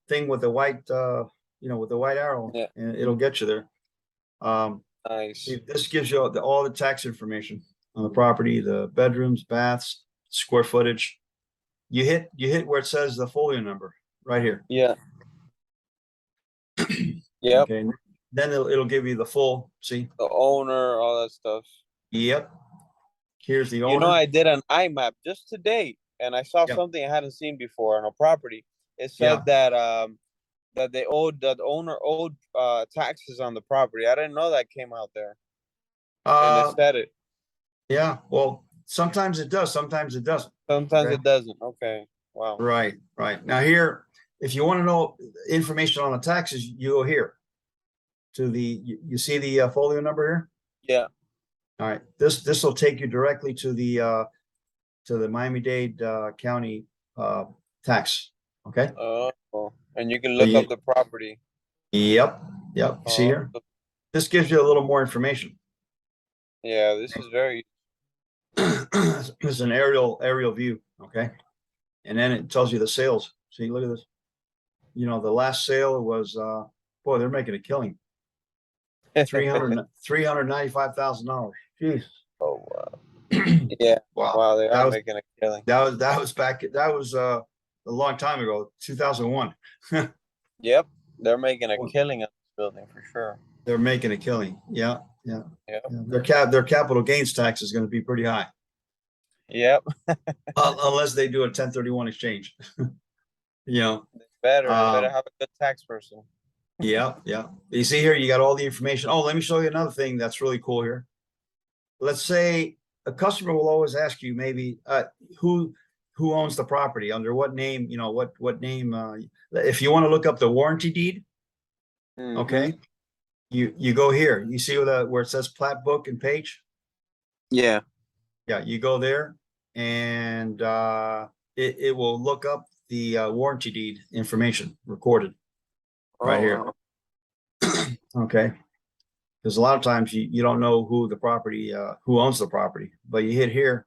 thing with the white with the white arrow, Yeah. and it'll get you there. Nice. This gives you all the tax information on the property, the bedrooms, baths, square footage. You hit where it says the folio number right here. Yeah. Yep. Okay. Then it'll give you the full. See the owner, all that stuff. Yep. Here's the owner. I did an IMAP just today, and I saw something I hadn't seen before on a property. It said that the owner owed taxes on the property. I didn't know that came out there. And it said it. Yeah. Well, sometimes it does. Sometimes it doesn't. Sometimes it doesn't. Okay. Wow. Right. Now here, if you want to know information on the taxes, you go here. to the, you see the folio number here? Yeah. All right, this will take you directly to the Miami-Dade County tax. Okay. Oh, and you can So look up the property. Yep. You see Oh, here? This gives you a little more information. yeah, this is very. It's an aerial view. Okay. And then it tells you the sales. See, look at this. You know, the last sale was boy, they're making a killing. $395,000. Jeez. Oh wow. Yeah. Wow. Wow, they are making a killing. That was back. That was a long time ago, 2001. Yep, they're making a killing on this building for sure. They're making a killing. Yeah. Yep. Their capital gains tax is going to be pretty high. Yep. Unless they do a 1031 exchange. You know. Better have a good tax person. Yeah. You see here, you got all the information. Oh, let me show you another thing that's really cool here. Let's say a customer will always ask you maybe who owns the property, under what name, you know, what name, if you want to look up the warranty deed, okay, you go here, you see where it says plat book and page. Yeah. You go there, and it will look up the warranty deed information recorded right here. Wow. Okay, because a lot of times you don't know who owns the property, but you hit here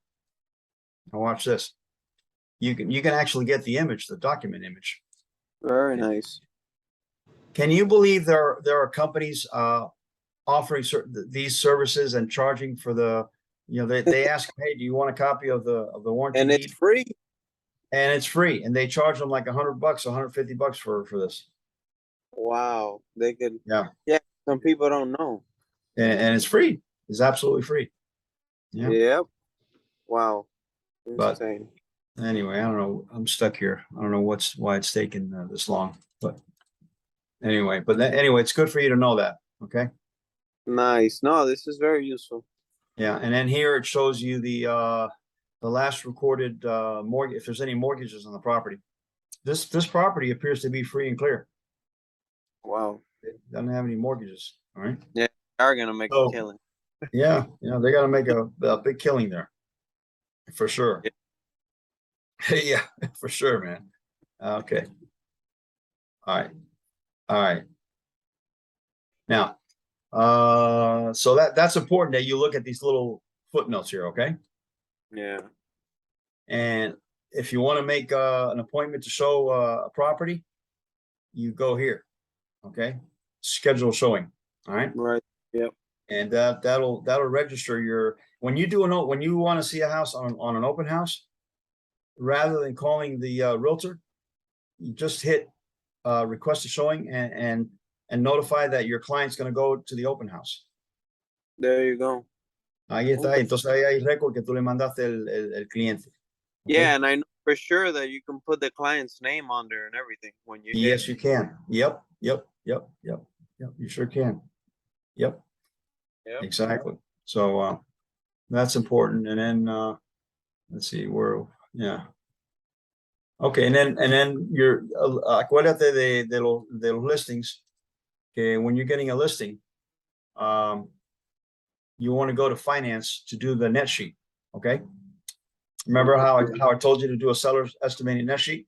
and watch this. You can actually get the image, the document image. Very nice. Can you believe there are companies offering these services and charging for the, you know, they ask, hey, do you want a copy of the warranty And deed? it's free. And it's free, and they charge them like $100, $150 for this. Wow, they could. Yeah. Some people don't know. And it's free. It's absolutely free. Yeah. Yep. Wow. But insane. Anyway, I don't know. I'm stuck here. I don't know why it's taken this long, but anyway, it's good for you to know that. Okay. Nice. No, this is very useful. Yeah, and then here it shows you the last recorded mortgage, if there's any mortgages on the property. This property appears to be free and clear. Wow. It doesn't have any mortgages. All right. Yeah, they are gonna make a killing. Yeah, they got to make a big killing there, for sure. Yeah, for sure, man. Okay. All right. Now, so that's important that you look at these little footnotes here, okay? Yeah. And if you want to make an appointment to show a property, you go here, okay? Schedule showing, all right? Right. Yep. And that'll register when you want to see a house on an open house, rather than calling the realtor, you just hit request a showing and notify that your client's going to go to the open house. There you go. Ahí está. Okay. Entonces ahí hay récord que tú le mandaste el cliente. Okay? Yeah, and I know for sure that you can put the client's name on there and everything when you. Yes, you can. Yep. You sure can. Yep. Exactly. So that's important. And then let's see yeah. Okay, and then you're acuérdate de los listings. Okay, when you're getting a listing, you want to go to finance to do the net sheet. Okay. Remember how I told you to do a seller's estimated net sheet?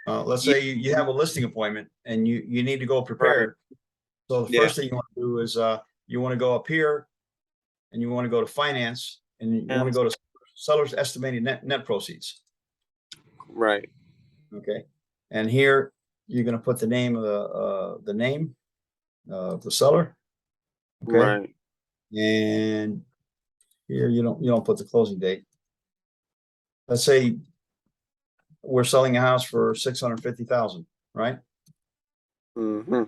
Let's say you have a listing appointment and you need to go prepared. Right. So the first thing you want to do is you want to go up here and you want to go to finance and you want to go to seller's estimated net proceeds. Right. Okay. And here you're going to put the name of the the seller. Okay. Right. And here you don't put the closing date. Let's say we're selling a house for $650,000, right? Mm-hmm.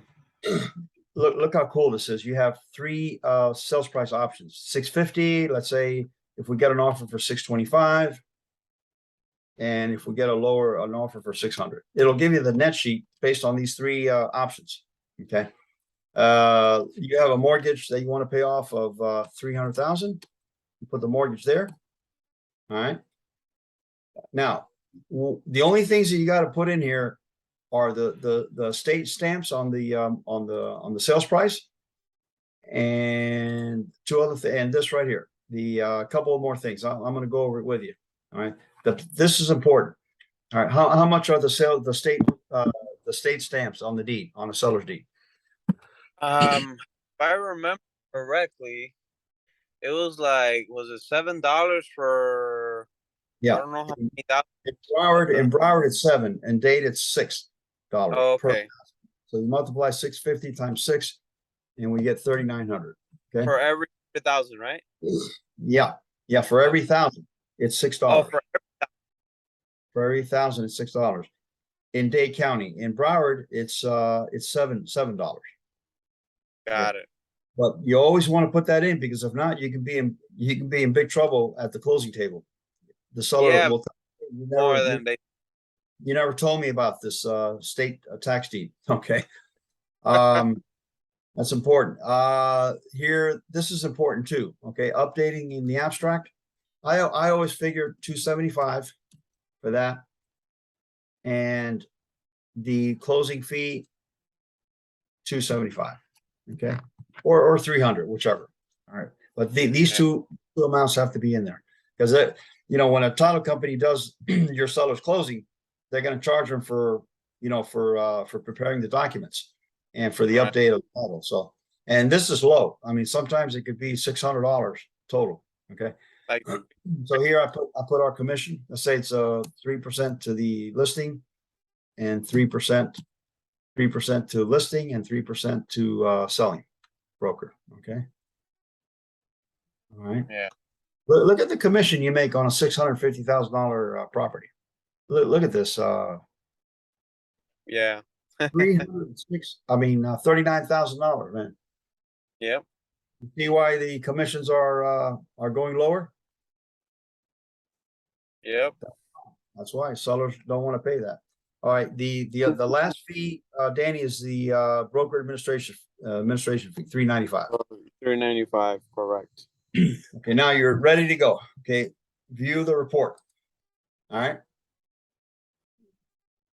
Look how cool this is. You have three sales price options. 650. Let's say if we get an offer for 625, and if we get an offer for 600, it'll give you the net sheet based on these three options. Okay. You have a mortgage that you want to pay off of $300,000. You put the mortgage there. All right. Now, the only things that you got to put in here are the state stamps on the sales price, and two other things, and this right here. The couple of more things. I'm going to go over it with you. All right. This is important. All right. How much are the state stamps on the deed, on the seller's deed? If I remember correctly, it was like, was it $7 for? I Yeah. don't know how many thousand. In Broward, it's 7, and Dade, it's $6 Oh, per. okay. So you multiply 650 times 6, and we get 3,900. Okay. For every 1,000, right? Yeah. Yeah. For every 1,000, it's $6. Oh, For every 1,000, it's $6. In Dade County, in Broward, it's $7. got it. But you always want to put that in, because if not, you can be in big trouble at the closing table. The seller Yeah, will. more than they. You never told me about this state tax deed. Okay. That's important. Here, this is important too. Okay. Updating in the abstract. I always figure 275 for that. And the closing fee, 275. Okay. Or 300, whichever. All right. But these two amounts have to be in there, because when a title company does your seller's closing, they're going to charge them for preparing the documents and for the update of the title. So, and this is low. I mean, sometimes it could be $600 total. Okay. So here I put our commission. Let's say it's 3% to the listing, and 3% to listing, and 3% to selling broker. Okay. All right. Yeah. Look at the commission you make on a $650,000 property. Look at this. Yeah. 306. I mean, $39,000, man. Yep. See why the commissions are going lower? Yep. That's why sellers don't want to pay that. All right. The last fee, Danny, is the broker administration fee, $395. $395, correct. Okay, now you're ready to go. Okay, view the report. All right.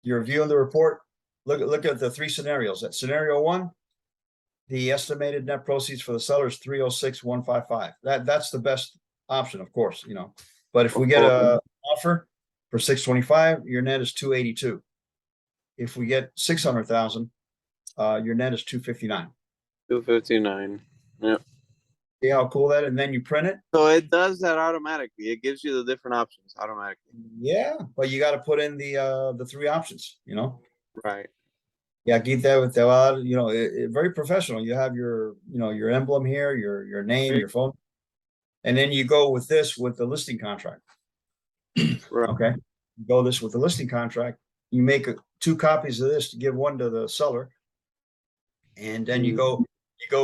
You're viewing the report. Look at the 3 scenarios. At scenario 1, the estimated net proceeds for the seller is 306,155. That's the best option, of course, But if we get an offer for 625, your net is 282. If we get 600,000, your net is 259. 259. Yep. See how cool that is? And then you print it. So it does that automatically. It gives you the different options automatically. Yeah, but you got to put in the 3 options, Right. Yeah, get that with very professional. You have your emblem here, your name, your phone, and then you go with this with the listing contract. Right. Okay, you go this with the listing contract. You make 2 copies of this to give one to the seller, and then you go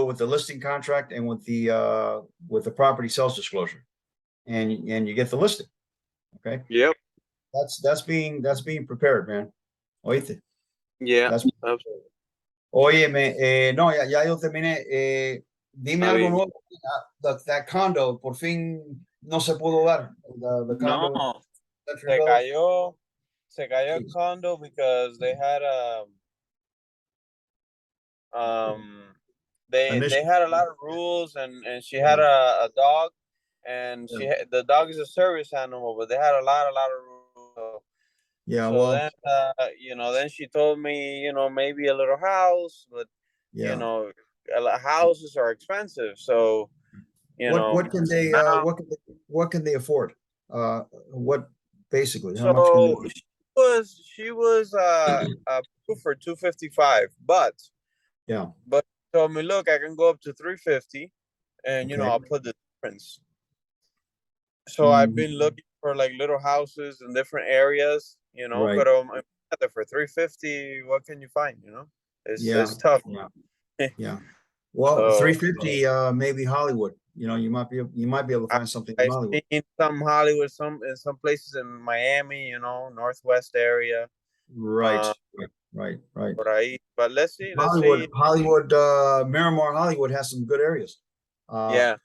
with the listing contract and with the property sales disclosure, and you get the listing. Okay. Yep. That's being prepared, man. Oíste. Yeah. Oye, no, ya yo terminé. Dime algo nuevo. That condo, por fin no se pudo dar. The condo. No, se cayó el condo because they had they had a lot of rules, and she had a dog, and the dog is a service animal, but they had a lot of rules. Yeah, so then then she told me, maybe a little house, but houses are expensive, so what can they afford? What basically? How much can they? She was approved for 255, but told me, look, I can go up to 350, and I'll put the difference. So I've been looking for like little houses in different areas, but for 350, what can you find? It's tough. Yeah. Well, 350, maybe Hollywood. You might be able to find something in Hollywood. I've seen some Hollywood, in some places in Miami, Northwest area. Right. But let's see. Hollywood, Miramar, Hollywood has some good areas. I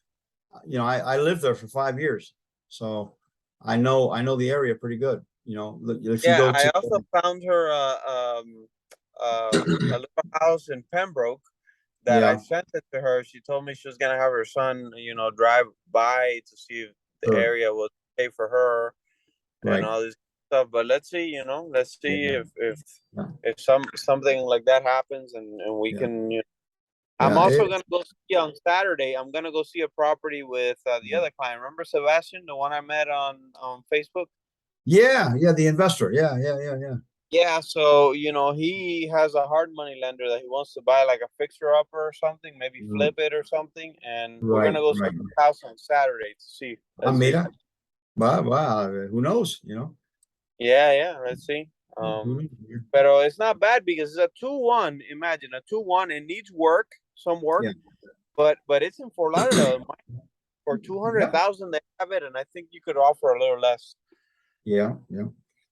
lived there for 5 years, so I know the area pretty good. You know, if you Yeah, go I to, also found her a little house in Pembroke that I yeah, sent it to her. She told me she was gonna have her son, drive by to see if the sure, area was okay for her and right. all this stuff. But let's see, let's Yeah, see yeah, if something like that happens and we yeah, can. I'm yeah. also gonna go see on Saturday. I'm gonna go see a property with the other client. Remember Sebastian, the one I met on Facebook? Yeah, yeah, the investor. Yeah, yeah, yeah, yeah. Yeah, so he has a hard money lender that he wants to buy like a fixer upper or something, maybe flip it or something, and we're Right, gonna go see right. the house on Saturday to see. Ah, Let's see. mira, va, who knows, Yeah, yeah, let's see. Who knows? Yeah. Pero it's not bad because it's a 2-1. Imagine a 2-1. It needs work, some work, Yeah. but it's in Fort Lauderdale. For two hundred Yeah, thousand, they have it, and I think you could offer a little less. yeah, yeah.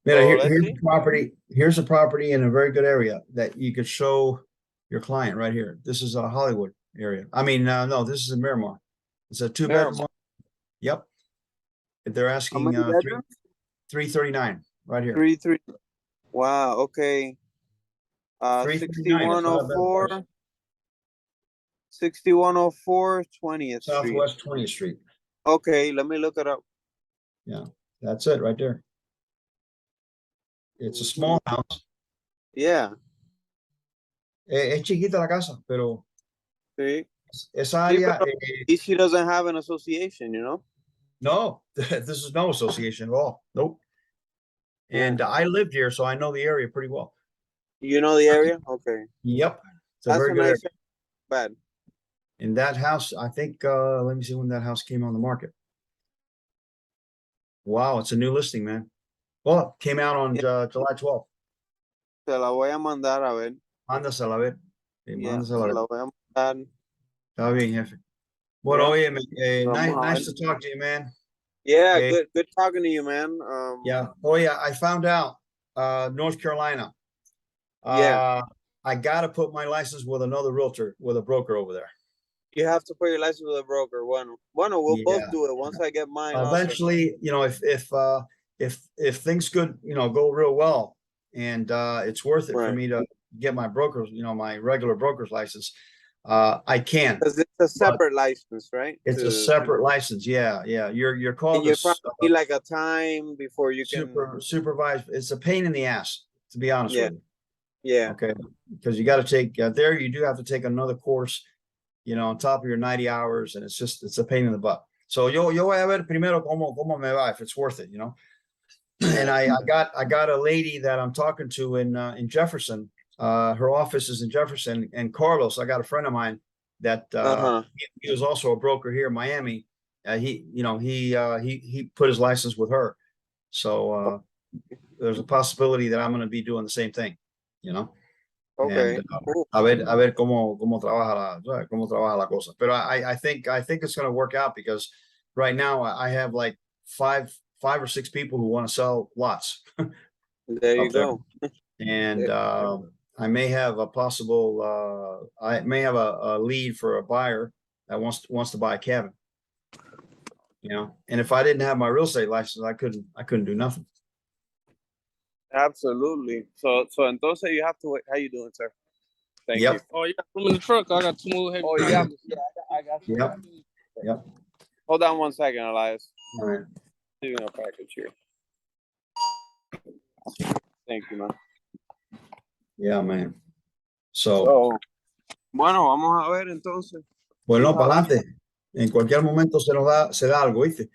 Mira, So let's here's see. a property. Here's a property in a very good area that you could show your client right here. This is a Hollywood area. I mean, no, this is in Miramar. It's a two-bedroom Miramar. one. Yep. They're How asking many bedrooms? 339 right here. 3-3. Wow. Okay. 339. It's not a bad 6104, price. 6104 20th Street. Southwest 20th Street. Okay, let me look it up. Yeah, that's it right there. It's a Mhm. small house. Yeah. Es chiquita la casa, pero Sí. esa Sí, área, pero she doesn't have an association. no, this is no association at all. Nope. Yeah. And I lived here, so I know the area pretty well. You know the area? Okay. Yep. It's a That's very a good area. nice bad. And that house, I think, let me see when that house came on the market. Wow, it's a new listing, man. Well, it came out on Yeah, July 12th. se la voy a mandar a ver. Mándasela a ver. Sí, Yeah, mándasela a se ver. la voy a mandar. Está bien, jefe. Bueno, Yeah. oye, Vamos a nice ver. to talk to you, man. Yeah, Eh, good talking to you, man. yeah. Oh, yeah, I found out, North Carolina. Yeah. Uh, I got to put my license with another realtor, with a broker over there. You have to put your license with a broker. Bueno, we'll both Yeah. do it once I get mine also. Eventually, if things could, go real well and it's worth it for Right. me to get my broker's, my regular broker's license, I can. Because it's a But separate license, right? it's a separate license. Yeah, yeah. You're And called you a probably need like a time before you can. supervised. It's a pain in the ass, to be honest Yeah. with you. Yeah. Okay, because you got to take there. You do have to take another course, on top of your 90 hours, and it's a pain in the butt. So yo voy a ver primero cómo me va, if it's worth it, And I got a lady that I'm talking to in Jefferson. Her office is in Jefferson, and Carlos, I got a friend of mine that Uh-huh. he was also a broker here in Miami. He put his license with her. So there's a possibility that I'm going to be doing the same thing, and Okay. Cool. a ver cómo trabaja la cosa. But I think it's going to work out because right now I have like five or six people who want to sell lots There you up there, go. and I may have a lead for a buyer that wants to buy a cabin. And if I didn't have my real estate license, I couldn't do nothing. Absolutely. So entonces you have to wait. How you doing, sir? Thank Yep. you. Oh, you got room in the truck? I got two more heavy. Oh yeah, I got you. Yep. Yep. Hold on one second, Elias. All right. Receiving a package here. Thank you, man. Yeah, man. So, So, bueno, vamos a ver entonces. bueno, para adelante. En cualquier momento se da algo, ¿viste?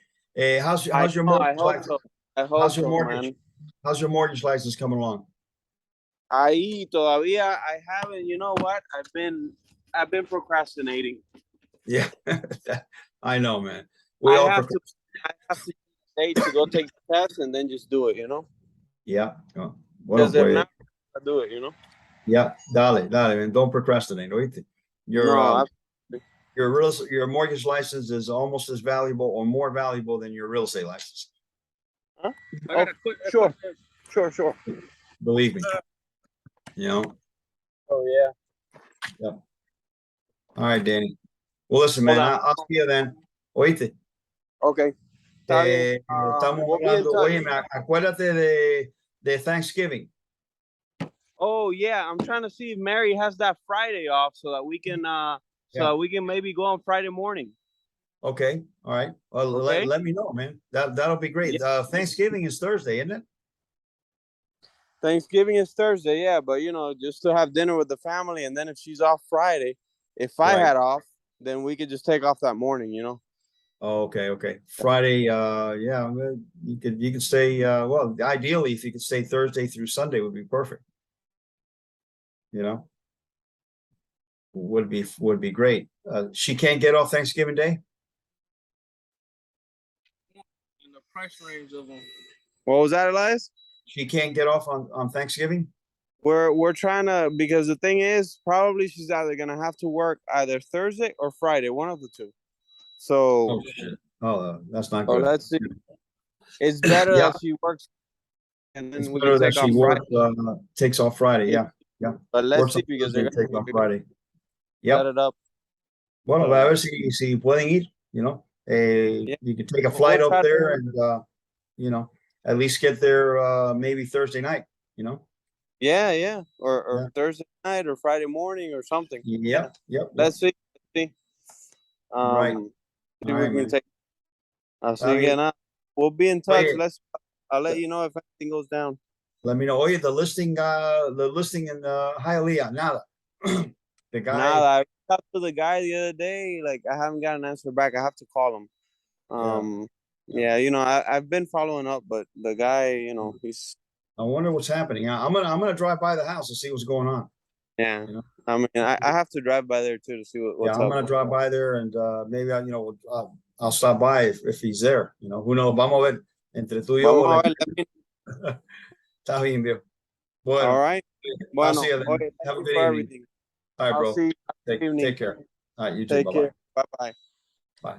How's your I mortgage hope license? so. I hope How's your so, mortgage? man. How's your mortgage license coming along? Ahí todavía I haven't. You know what? I've been procrastinating. Yeah, I know, man. I have to stay to go take the test and then just do it. Yeah. Bueno, Because if pues, not, I do it. yeah, dale, man. Don't procrastinate, ¿oíste? Your mortgage license is almost as valuable or more valuable than your real estate license. Huh? Sure. Believe me. Oh yeah. Yep. All right, Danny. Well, listen, man, I'll see you then. Oíste. Okay. Está bien. Estamos We'll be in hablando. touch. Oye, acuérdate de Thanksgiving. Oh yeah, I'm trying to see if Mary has that Friday off so that we can Yeah. maybe go on Friday morning. Okay. All right. Well, Okay. let me know, man. That'll be great. Yeah. Thanksgiving is Thursday, isn't it? Thanksgiving is Thursday, yeah, but just to have dinner with the family, and then if she's off Friday, if I Right. had off, then we could just take off that morning. Oh, okay. Friday, yeah, well, you could stay, well, ideally, if you could stay Thursday through Sunday would be perfect. You know, would be great. She can't get off Thanksgiving Day? In the price range of them. What was that, Elias? She can't get off on Thanksgiving? We're trying to, because the thing is, probably she's either gonna have to work either Thursday or Friday, one of the two. So, Oh, shit. Oh, that's not or good. let's see. It's better Yeah, that she works, and it's then we better can that take she off Friday. takes off Friday. Yeah. But let's Works see, on because Thursday, they're take off gonna Friday. set Yep. it up. Bueno, So, a ver si pueden ir, yeah, you can take a we'll flight up try to- there and, at least get there, maybe Thursday night, yeah, or Yeah. Thursday night or Friday morning or something. Yep. Let's see. See. Right. See All if right, we can man. take. Está See bien. again. We'll be in touch. Oye, I'll let you know if anything goes down. let me know. Oye, the listing in Hialeah, nada. The guy, Nada, I talked to the guy the other day. Like, I haven't got an answer back. I have to call him. Yeah. I've been following up, but the guy, he's I wonder what's happening. I'm gonna drive by the house and see what's going on. yeah. You know? I mean, I have to drive by there too to see what's I'm up. gonna drive by there and maybe I'll stop by if he's there. Who knows? Vamos a ver entre tú y yo. Vamos a ver. Está bien, viejo. All Bueno, right. I'll Bueno, see you then. oye, Have a thank you good for evening. everything. All right, I'll bro. see you. Take care. All right, you too. Take Bye-bye. care. Bye-bye. Bye.